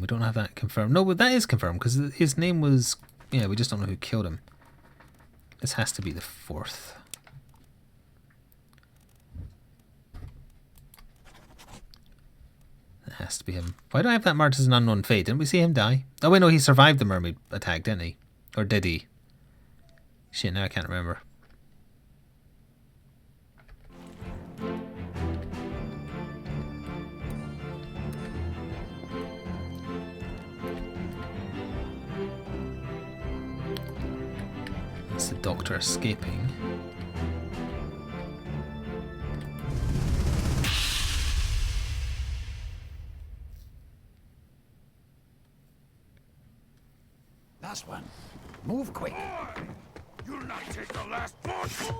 We don't have that confirmed. No, but that is confirmed, because his name was... Yeah, we just don't know who killed him. This has to be the 4th. That has to be him. Why do I have that marked as an unknown fate? Didn't we see him die? Oh wait, no, he survived the mermaid attack, didn't he? Or did he? Shit, now I can't remember. It's the doctor escaping. Last one. Move quick. You'll not take the last push.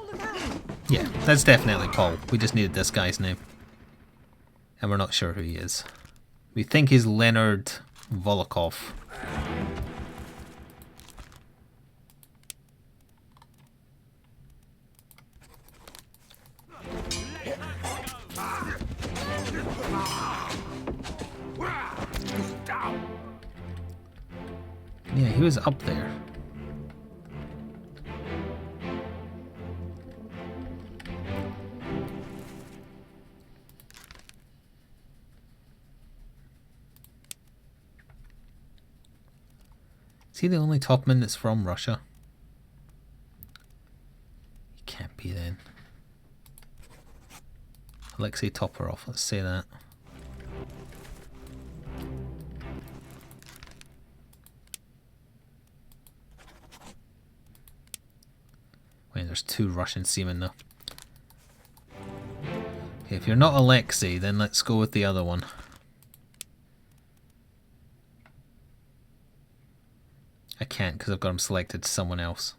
Yeah, that's definitely Paul. We just needed this guy's name. And we're not sure who he is. We think he's Leonard Volokov. Yeah, he was up there. Is he the only topman that's from Russia? He can't be then. Alexei Toporov, let's say that. Wait, there's 2 Russian seamen though. Okay, if you're not Alexei, then let's go with the other one. can't because I've got him selected to someone else.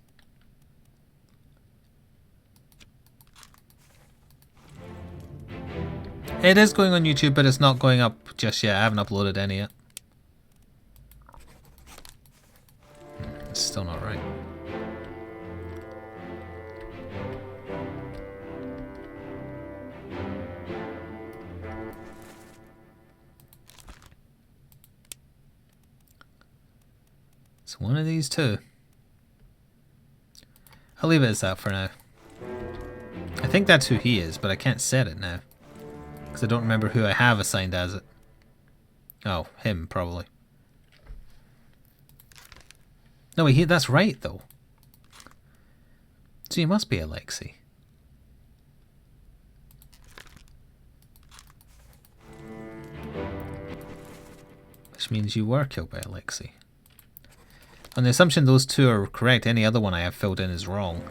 It is going on YouTube, but it's not going up just yet. I haven't uploaded any yet. It's still not right. It's one of these two. I'll leave it as that for now. I think that's who he is, but I can't set it now. Because I don't remember who I have assigned as it. Oh, him, probably. No, that's right, though. So you must be Alexei. Which means you were killed by Alexei. On the assumption those two are correct, any other one I have filled in is wrong.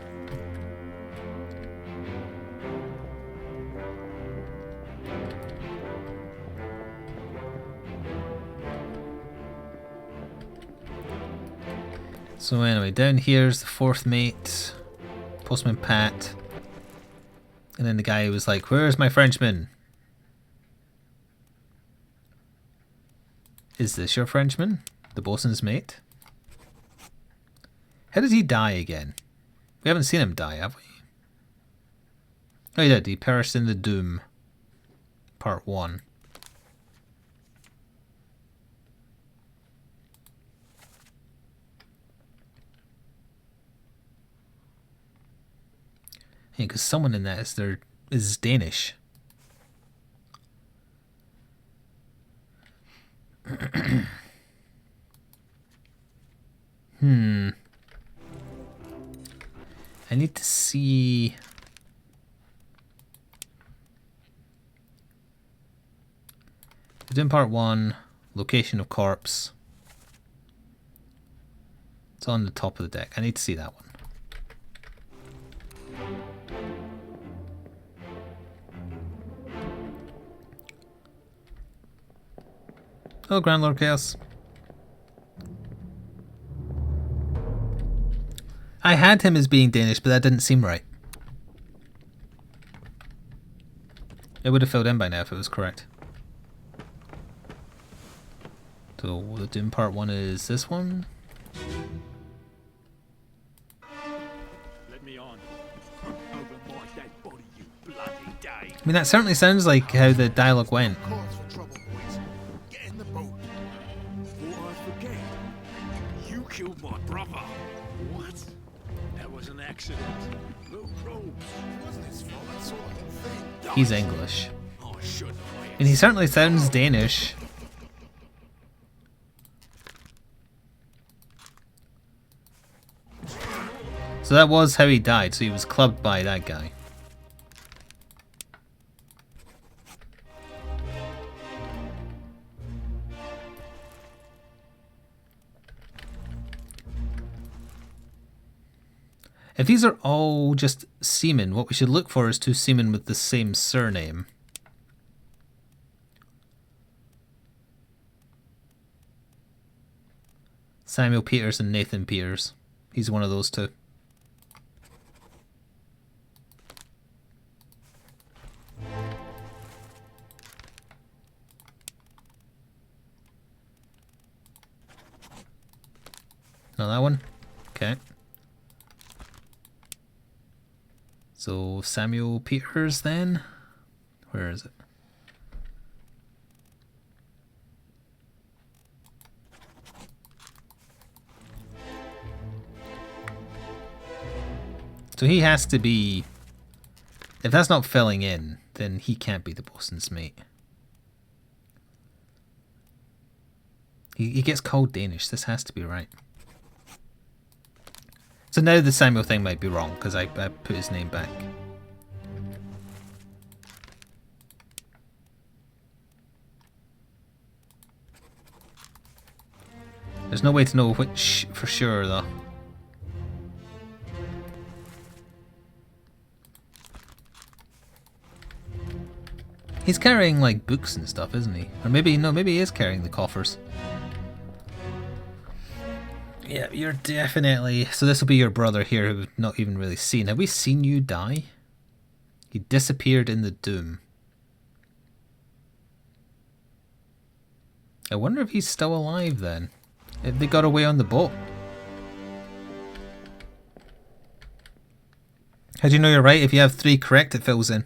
So anyway, down here's the fourth mate, Postman Pat, and then the guy who was like, "Where's my Frenchman? Is this your Frenchman? The bosun's mate?" How did he die again? We haven't seen him die, have we? Oh, he did. He perished in the Doom. Part 1. Yeah, because someone in that is Danish. I need to see. Within part 1, location of corpse. It's on the top of the deck. I need to see that one. Oh, Grand Lord Chaos. I had him as being Danish, but that didn't seem right. It would have filled in by now if it was correct. So the Doom Part 1 is this one. Let me on. Over my dead body, you bloody day. I mean, that certainly sounds like how the dialogue went. Cause for trouble, boys. Get in the boat. Before I forget, you killed my brother. What? That was an accident. No probes. It wasn't his fault. I saw the whole thing. He's English. I shouldn't have. And he certainly sounds Danish. So that was how he died, so he was clubbed by that guy. If these are all just seamen, what we should look for is two seamen with the same surname. Samuel Peters and Nathan Peters. He's one of those two. Not that one? Okay. So Samuel Peters then? Where is it? So he has to be... If that's not filling in, then he can't be the bosun's mate. He gets called Danish. This has to be right. So now the Samuel thing might be wrong, because I put his name back. There's no way to know which for sure, though. He's carrying, like, books and stuff, isn't he? Or maybe, no, maybe he is carrying the coffers. Yeah, you're definitely... So this will be your brother here who we've not even really seen. Have we seen you die? He disappeared in the Doom. I wonder if he's still alive then. If they got away on the boat. How do you know you're right? If you have 3 correct, it fills in.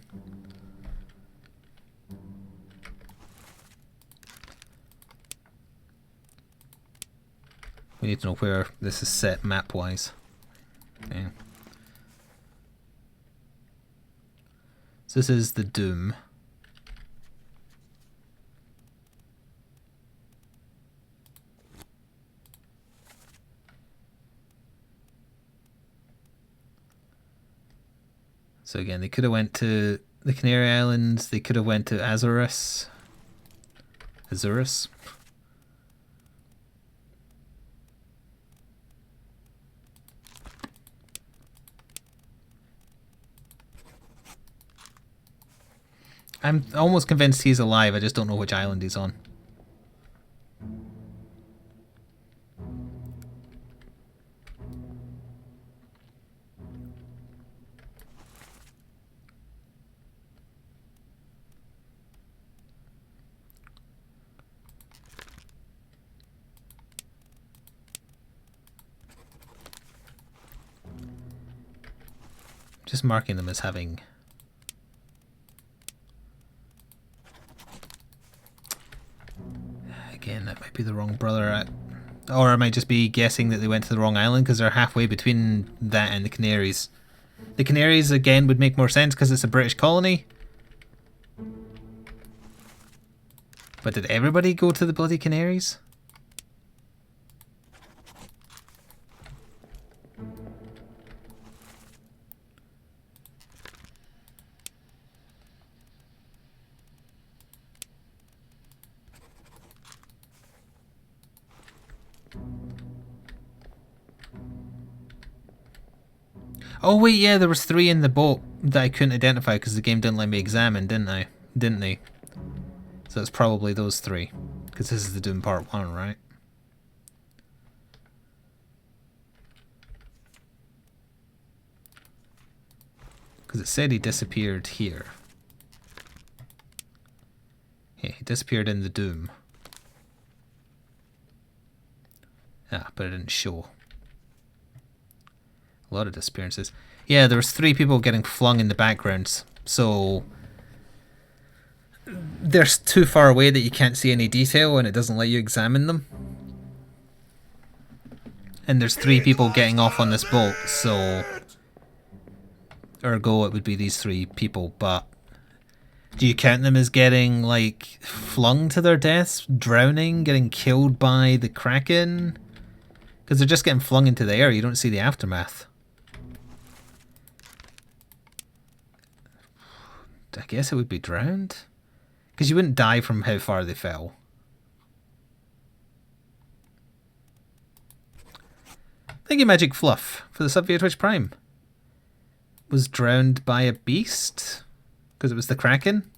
We need to know where this is set map-wise. Okay. So this is the Doom. So again, they could have went to the Canary Islands. They could have went to Azores. Azores. I'm almost convinced he's alive. I just don't know which island he's on. Just marking them as having... Again, that might be the wrong brother. Or I might just be guessing that they went to the wrong island because they're halfway between that and the Canaries. The Canaries, again, would make more sense because it's a British colony. But did everybody go to the bloody Canaries? Oh wait, yeah, there was 3 in the boat that I couldn't identify because the game didn't let me examine, didn't they? So it's probably those 3. Because this is the Doom Part 1, right? Because it said he disappeared here. Yeah, he disappeared in the Doom. Ah, but it didn't show. A lot of disappearances. Yeah, there was 3 people getting flung in the backgrounds. So they're too far away that you can't see any detail and it doesn't let you examine them. And there's 3 people getting off on this boat, so ergo it would be these 3 people, but do you count them as getting like flung to their deaths, drowning, getting killed by the Kraken? Because they're just getting flung into the air, you don't see the aftermath. I guess it would be drowned? Because you wouldn't die from how far they fell. Thank you, Magic Fluff, for the sub via Twitch Prime. Was drowned by a beast? Because it was the Kraken?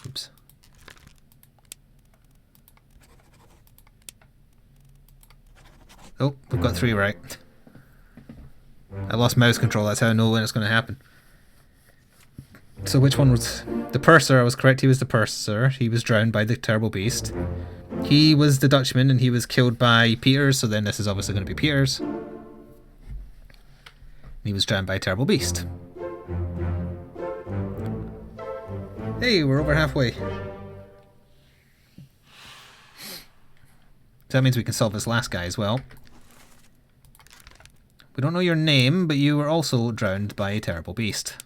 Oops. Oh, we've got 3 right. I lost mouse control, that's how I know when it's going to happen. So which one was... The Purser, I was correct, he was the Purser. He was drowned by the Terrible Beast. He was the Dutchman and he was killed by Peters, so then this is obviously going to be Peters. He was drowned by a Terrible Beast. Hey, we're over halfway. So that means we can solve this last guy as well. We don't know your name, but you were also drowned by a Terrible Beast.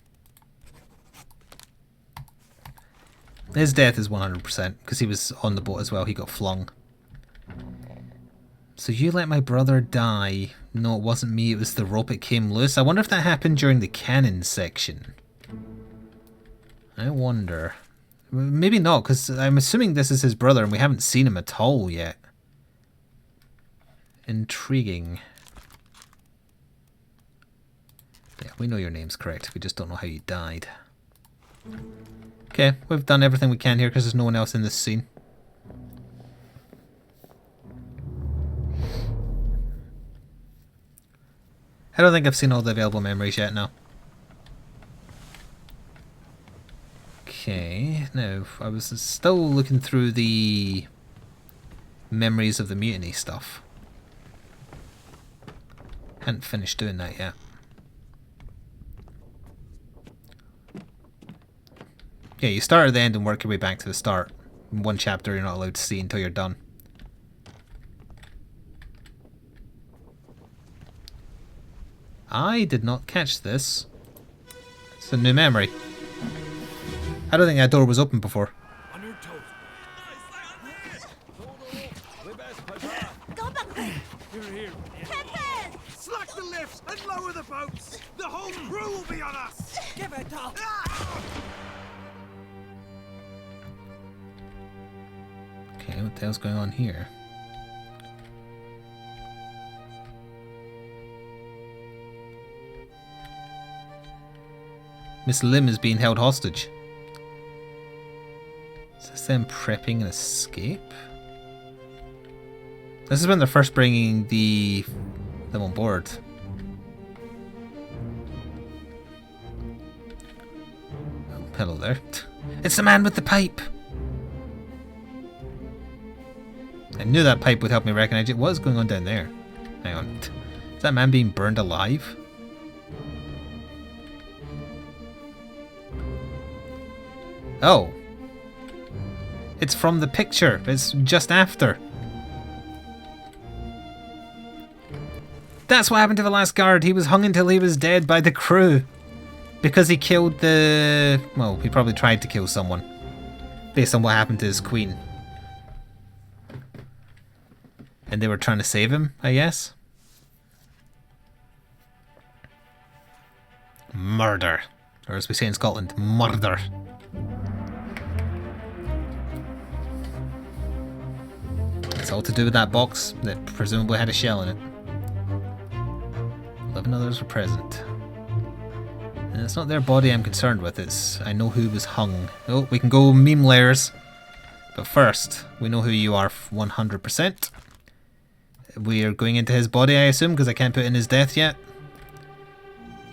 His death is 100% because he was on the boat as well. He got flung. So you let my brother die. No, it wasn't me. It was the rope. It came loose. I wonder if that happened during the cannon section. I wonder. Maybe not, because I'm assuming this is his brother and we haven't seen him at all yet. Intriguing. Yeah, we know your name's correct. We just don't know how you died. Okay, we've done everything we can here because there's no one else in this scene. I don't think I've seen all the available memories yet, no. Okay, now I was still looking through the memories of the mutiny stuff. Hadn't finished doing that yet. Yeah, you start at the end and work your way back to the start. In one chapter you're not allowed to see until you're done. I did not catch this. It's a new memory. I don't think that door was open before. On your toes. Go back there! Here. Captain! Slack the lifts and lower the boats! The whole crew will be on us! Give it up! Okay, what the hell's going on here? Miss Lim is being held hostage. Is this them prepping an escape? This is when they're first bringing them on board. Oh, hello there. It's the man with the pipe! I knew that pipe would help me recognize it. What is going on down there? Hang on. Is that man being burned alive? Oh. It's from the picture. It's just after. That's what happened to the last guard. He was hung until he was dead by the crew. Because he killed the... Well, he probably tried to kill someone. Based on what happened to his queen. And they were trying to save him, I guess. Murder. Or as we say in Scotland, murder. It's all to do with that box that presumably had a shell in it. 11 others were present. And it's not their body I'm concerned with, it's I know who was hung. Oh, we can go meme layers. But first, we know who you are 100%. We are going into his body, I assume, because I can't put in his death yet.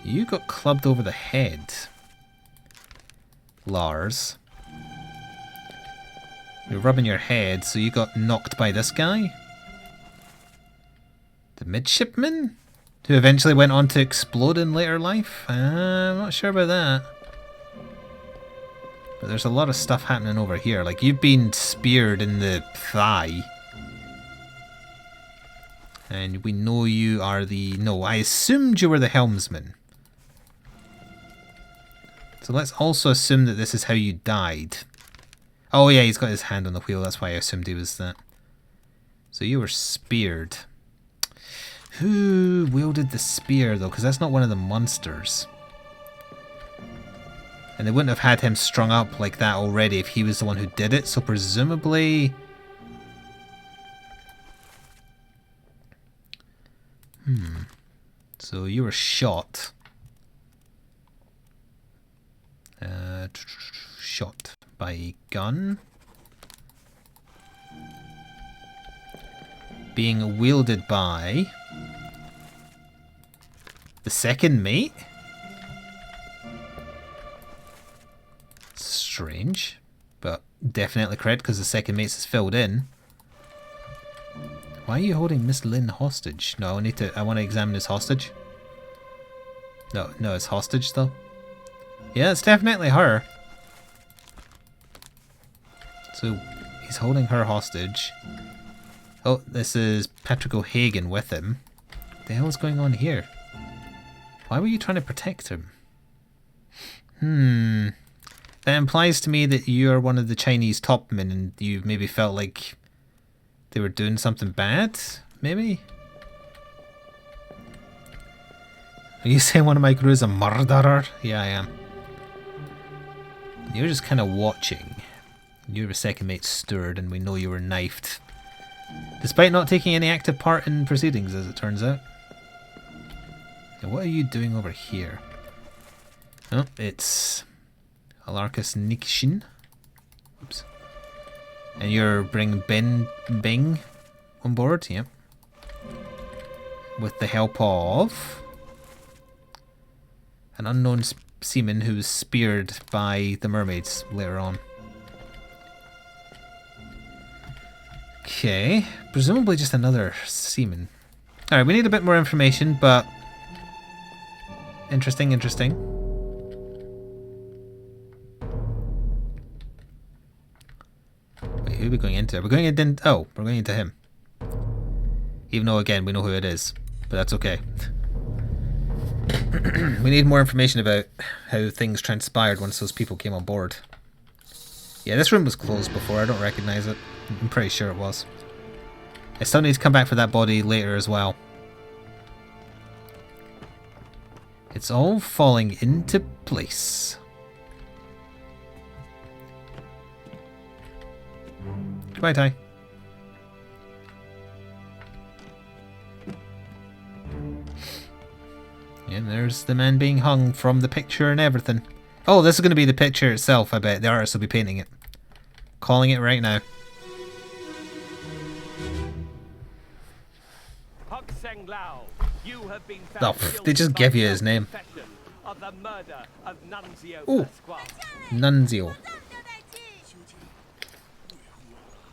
You got clubbed over the head. Lars. You're rubbing your head, so you got knocked by this guy? The midshipman? Who eventually went on to explode in later life? I'm not sure about that. But there's a lot of stuff happening over here. Like, you've been speared in the thigh. And we know you are the... No, I assumed you were the helmsman. So let's also assume that this is how you died. Oh yeah, he's got his hand on the wheel. That's why I assumed he was that. So you were speared. Who wielded the spear though? Because that's not one of the monsters. And they wouldn't have had him strung up like that already if he was the one who did it. So presumably... So you were shot. Shot by gun. Being wielded by the second mate? Strange. But definitely correct because the second mate's is filled in. Why are you holding Miss Lin hostage? No, I want to examine his hostage. No, it's hostage though. Yeah, it's definitely her. So he's holding her hostage. Oh, this is Patrick O'Hagan with him. What the hell is going on here? Why were you trying to protect him? That implies to me that you're one of the Chinese topmen and you maybe felt like they were doing something bad, maybe? Are you saying one of my crew is a murderer? Yeah, I am. You're just kind of watching. You're a second mate steward and we know you were knifed. Despite not taking any active part in proceedings, as it turns out. Now, what are you doing over here? Oh, it's Alarcus Nikshin. Oops. And you're bringing Bing on board, yep. With the help of An unknown seaman who was speared by the mermaids later on. Okay, presumably just another seaman. Alright, we need a bit more information, but... Interesting, interesting. Wait, who are we going into? We're going into... Oh, we're going into him. Even though, again, we know who it is. But that's okay. We need more information about how things transpired once those people came on board. Yeah, this room was closed before. I don't recognize it. I'm pretty sure it was. I still need to come back for that body later as well. It's all falling into place. Goodbye, Ty. And there's the man being hung from the picture and everything. Oh, this is going to be the picture itself, I bet. The artist will be painting it. Calling it right now. You have been Oh, they just give you his name. of the murder of Nunzio Ooh. Pasquale. Nunzio.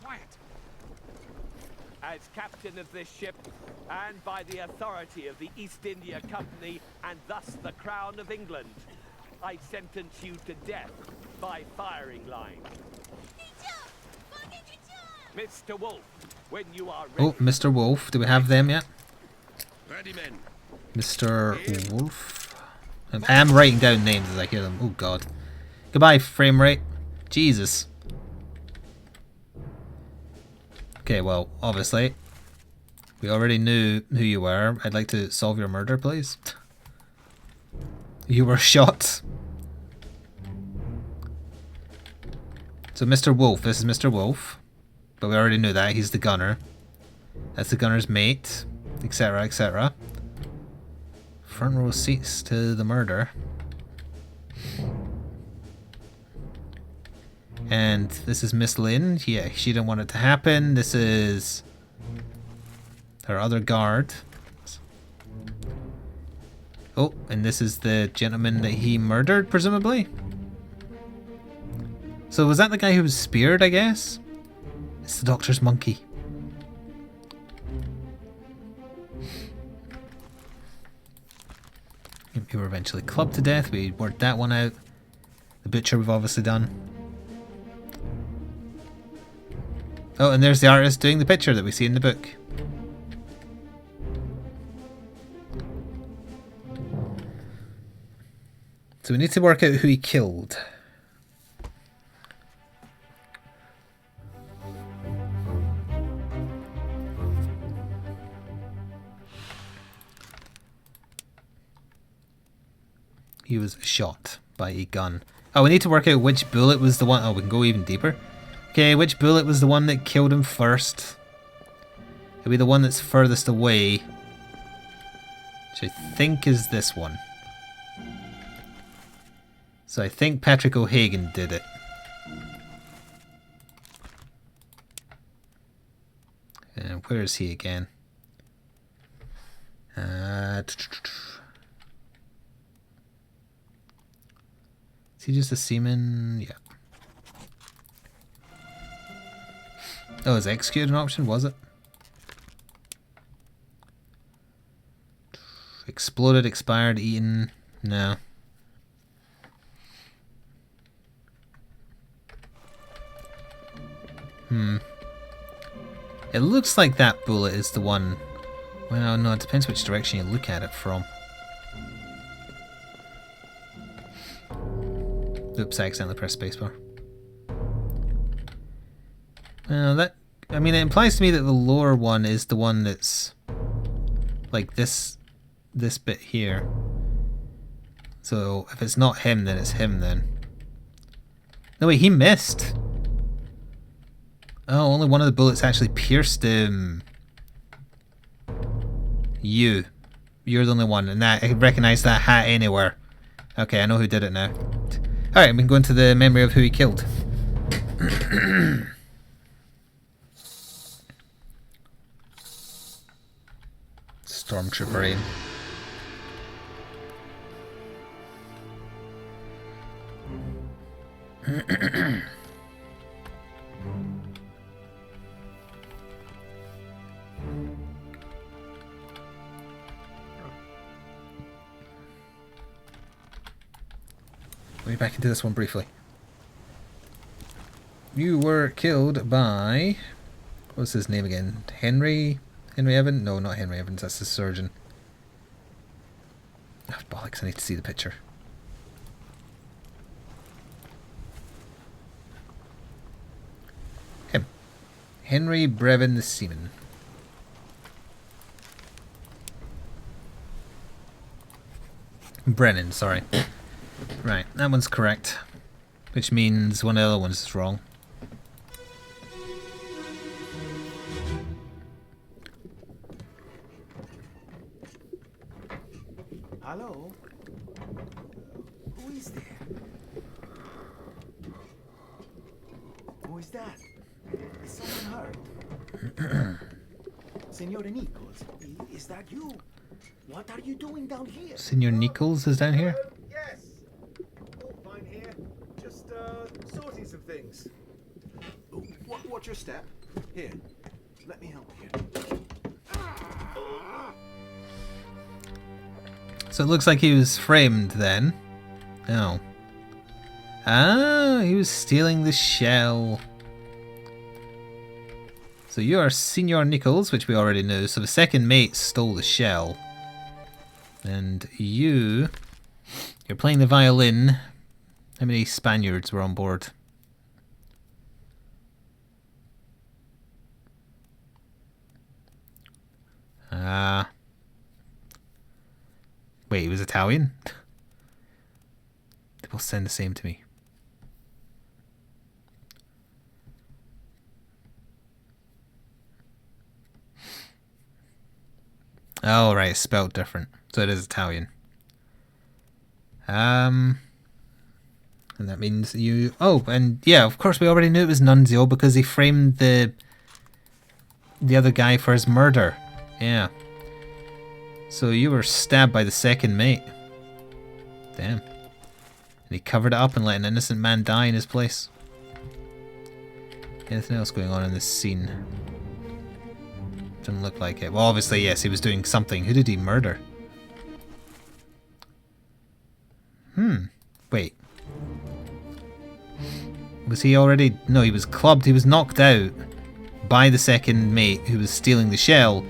Quiet. As captain of this ship, and by the authority of the East India Company, and thus the Crown of England, I sentence you to death by firing line. Mr. Wolf, when you are ready. Oh, Mr. Wolf. Do we have them yet? Ready, men. Mr. Wolf. I am writing down names as I hear them. Oh, God. Goodbye, frame rate. Jesus. Okay, well, obviously, we already knew who you were. I'd like to solve your murder, please. You were shot. So, Mr. Wolf. This is Mr. Wolf. But we already knew that. He's the gunner. That's the gunner's mate. Etc, etc. Front row seats to the murder. And this is Miss Lynn. Yeah, she didn't want it to happen. This is her other guard. Oh, and this is the gentleman that he murdered, presumably? So was that the guy who was speared, I guess? It's the doctor's monkey. We were eventually clubbed to death. We worked that one out. The butcher we've obviously done. Oh, and there's the artist doing the picture that we see in the book. So we need to work out who he killed. He was shot by a gun. Oh, we need to work out which bullet was the one. Oh, we can go even deeper. Okay, which bullet was the one that killed him first? It'll be the one that's furthest away. Which I think is this one. So I think Patrick O'Hagan did it. And where is he again? Is he just a seaman? Yeah. Oh, is execute an option? Was it? Exploded, expired, eaten. No. It looks like that bullet is the one. Well, no, it depends which direction you look at it from. Oops, I accidentally pressed spacebar. That, I mean, it implies to me that the lower one is the one that's like this bit here. So if it's not him, then it's him then. No, wait, he missed. Oh, only one of the bullets actually pierced him. You're the only one, and that I recognize that hat anywhere. Okay, I know who did it now. Alright, we can go into the memory of who he killed. Stormtrooper aim. me back into this one briefly. You were killed by... What's his name again? Henry Evans? No, not Henry Evans. That's the surgeon. Oh, bollocks, I need to see the picture. Him. Henry Brevin the Seaman. Brennan, sorry. Right, that one's correct. Which means one of the other ones is wrong. Hello? Who is there? Who is that? Is someone hurt? Senora Nichols, is that you? What are you doing down here? Senor Nichols is down here? Yes. All fine here. Just sorting some things. Oh, watch your step. Here, let me help you. So it looks like he was framed then. Oh. Ah, he was stealing the shell. So you are Senor Nichols, which we already knew. So the second mate stole the shell. And you're playing the violin. How many Spaniards were on board? Wait, he was Italian? They both sound the same to me. Oh, right, it's spelled different. So it is Italian. And that means you... Oh, and yeah, of course we already knew it was Nunzio because he framed the other guy for his murder. Yeah. So you were stabbed by the second mate. Damn. And he covered it up and let an innocent man die in his place. Anything else going on in this scene? Doesn't look like it. Well, obviously, yes, he was doing something. Who did he murder? Wait. Was he already... No, he was clubbed. He was knocked out by the second mate who was stealing the shell.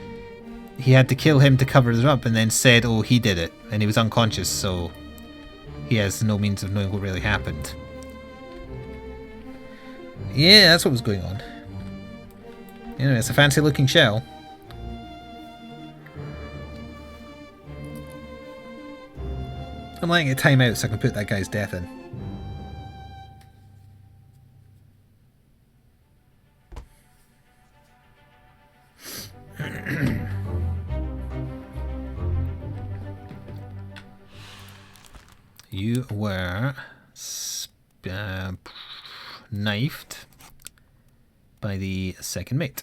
He had to kill him to cover it up and then said, oh, he did it. And he was unconscious, so he has no means of knowing what really happened. Yeah, that's what was going on. Anyway, it's a fancy looking shell. I'm letting it time out so I can put that guy's death in. You were knifed by the second mate.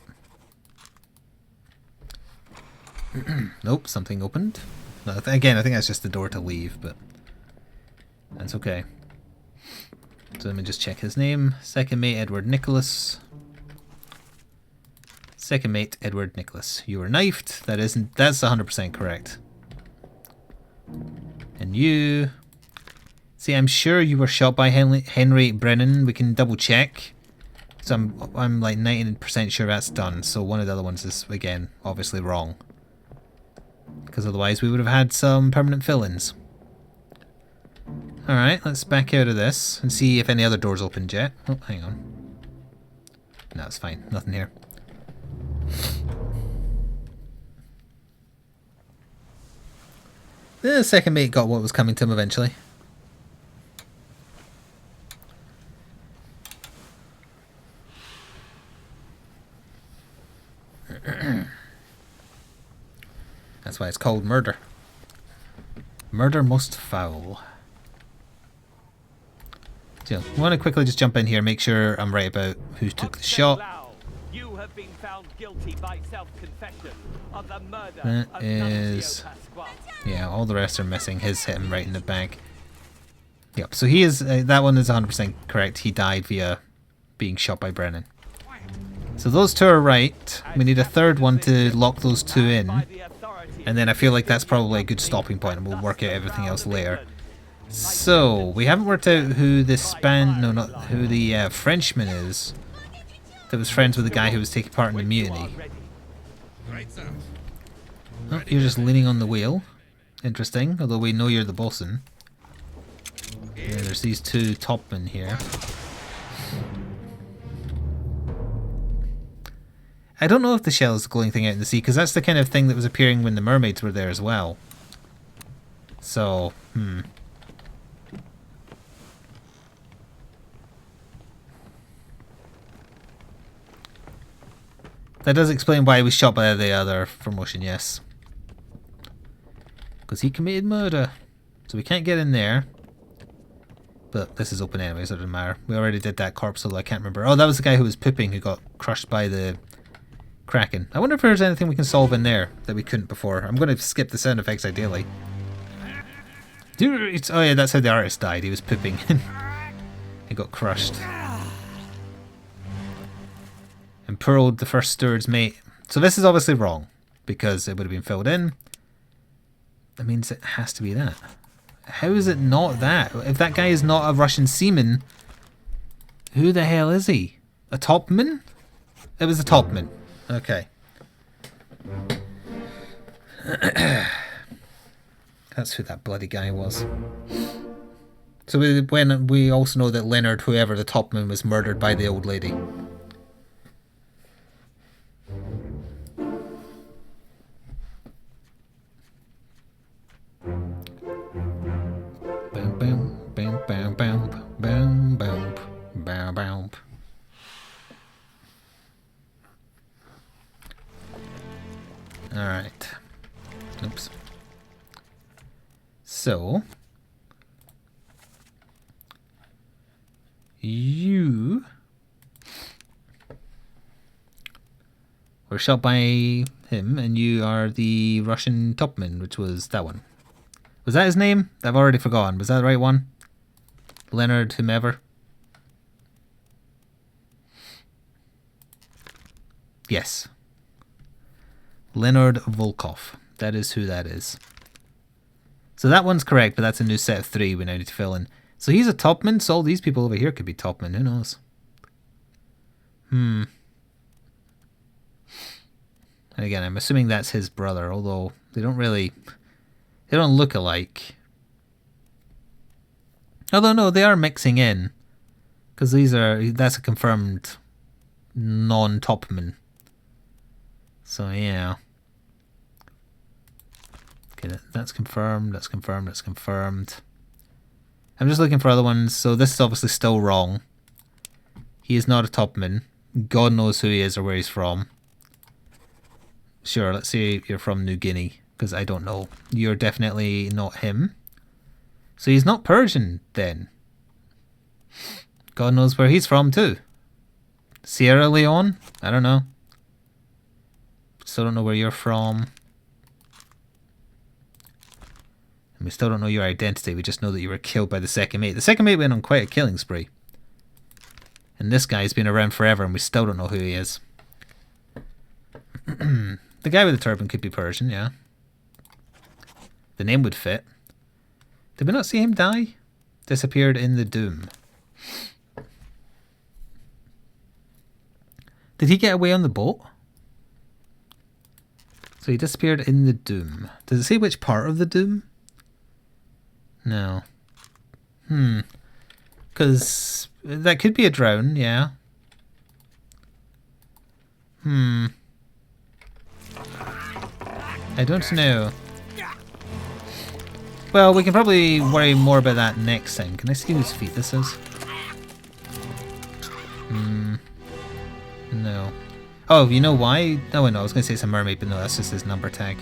Nope, something opened. No, again, I think that's just the door to leave, but that's okay. So let me just check his name. Second mate, Edward Nicholas. Second mate, Edward Nicholas. You were knifed. That's 100% correct. And you... See, I'm sure you were shot by Henry Brennan. We can double check. So I'm like 90% sure that's done. So one of the other ones is, again, obviously wrong. Because otherwise we would have had some permanent fill-ins. Alright, let's back out of this and see if any other doors opened yet. Oh, hang on. No, it's fine. Nothing here. The second mate got what was coming to him eventually. That's why it's called murder. Murder most foul. So, I want to quickly just jump in here, make sure I'm right about who took the shot. You have been found guilty by self-confession of the murder That of is... Nunzio Pasquale. Yeah, all the rest are missing. His hit him right in the back. Yep, so he is... that one is 100% correct. He died via being shot by Brennan. So those two are right. We need a third one to lock those two in. And then I feel like that's probably a good stopping point and we'll work out everything else later. So we haven't worked out who this not who the Frenchman is that was friends with the guy who was taking part in the mutiny. Right, sir. Oh, you're just leaning on the wheel. Interesting, although we know you're the bosun. Yeah, there's these two topmen here. I don't know if the shell is the glowing thing out in the sea, because that's the kind of thing that was appearing when the mermaids were there as well. So, That does explain why he was shot by the other promotion, yes. Because he committed murder. So we can't get in there. But this is open anyway, so it doesn't matter. We already did that corpse, although I can't remember. Oh, that was the guy who was pooping who got crushed by the Kraken. I wonder if there's anything we can solve in there that we couldn't before. I'm going to skip the sound effects ideally. Oh yeah, that's how the artist died. He was pooping. He got crushed. And poor old the first steward's mate. So this is obviously wrong, because it would have been filled in. That means it has to be that. How is it not that? If that guy is not a Russian seaman, who the hell is he? A topman? It was a topman. Okay. That's who that bloody guy was. So when we also know that Leonard, whoever the topman, was murdered by the old lady. Bam bam bam bam bam bam bam bam bam. All right. Oops. So you were shot by him, and you are the Russian topman, which was that one. Was that his name? I've already forgotten. Was that the right one? Leonard whomever? Yes. Leonard Volkov. That is who that is. So that one's correct, but that's a new set of 3 we now need to fill in. So he's a topman, so all these people over here could be topmen. Who knows? And again, I'm assuming that's his brother, although they don't look alike. Although no, they are mixing in, because that's a confirmed non-topman. So yeah. Okay, that's confirmed, that's confirmed, that's confirmed. I'm just looking for other ones, so this is obviously still wrong. He is not a topman. God knows who he is or where he's from. Sure, let's say you're from New Guinea, because I don't know. You're definitely not him. So he's not Persian, then. God knows where he's from, too. Sierra Leone? I don't know. Still don't know where you're from. And we still don't know your identity. We just know that you were killed by the second mate. The second mate went on quite a killing spree. And this guy's been around forever, and we still don't know who he is. The guy with the turban could be Persian, yeah. The name would fit. Did we not see him die? Disappeared in the Doom. Did he get away on the boat? So he disappeared in the Doom. Does it say which part of the Doom? No. Because that could be a drown, yeah. I don't know. Well, we can probably worry more about that next time. Can I see whose feet this is? No. Oh, you know why? Oh, no, I was going to say it's a mermaid, but no, that's just his number tag.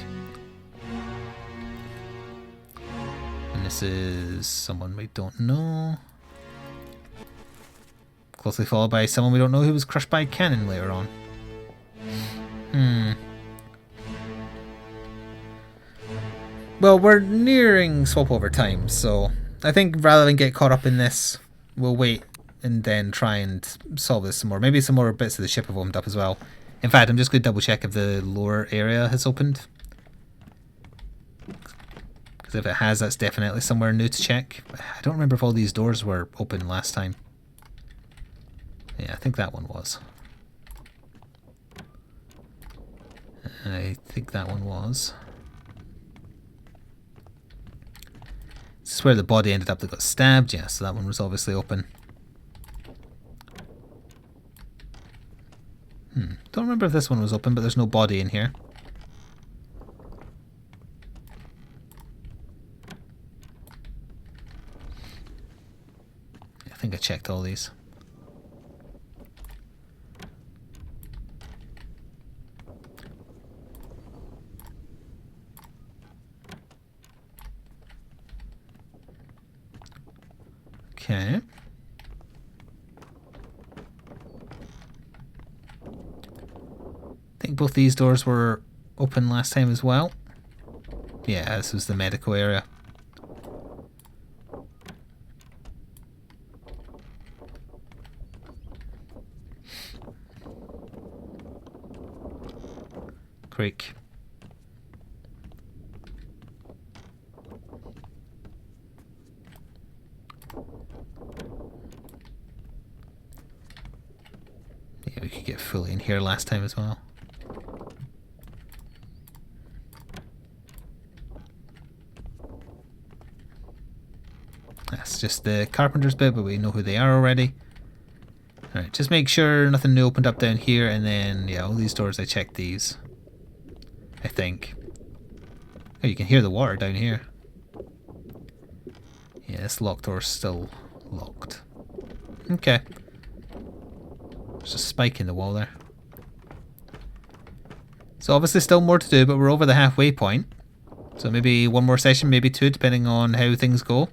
And this is someone we don't know. Closely followed by someone we don't know who was crushed by a cannon later on. Well, we're nearing swap over time, so I think rather than get caught up in this, we'll wait and then try and solve this some more. Maybe some more bits of the ship have opened up as well. In fact, I'm just going to double check if the lower area has opened. Because Because if it has, that's definitely somewhere new to check. I don't remember if all these doors were open last time. Yeah, I think that one was. I think that one was. This is where the body ended up that got stabbed. Yeah, so that one was obviously open. Don't remember if this one was open, but there's no body in here. I think I checked all these. Okay. I think both these doors were open last time as well. Yeah, this was the medical area. Creek. Yeah, we could get fully in here last time as well. That's just the carpenter's bit, but we know who they are already. Alright, just make sure nothing new opened up down here, and then, yeah, all these doors, I checked these. I think. Oh, you can hear the water down here. Yeah, this locked door's still locked. Okay. There's a spike in the wall there. So obviously still more to do, but we're over the halfway point. So maybe one more session, maybe two, depending on how things go.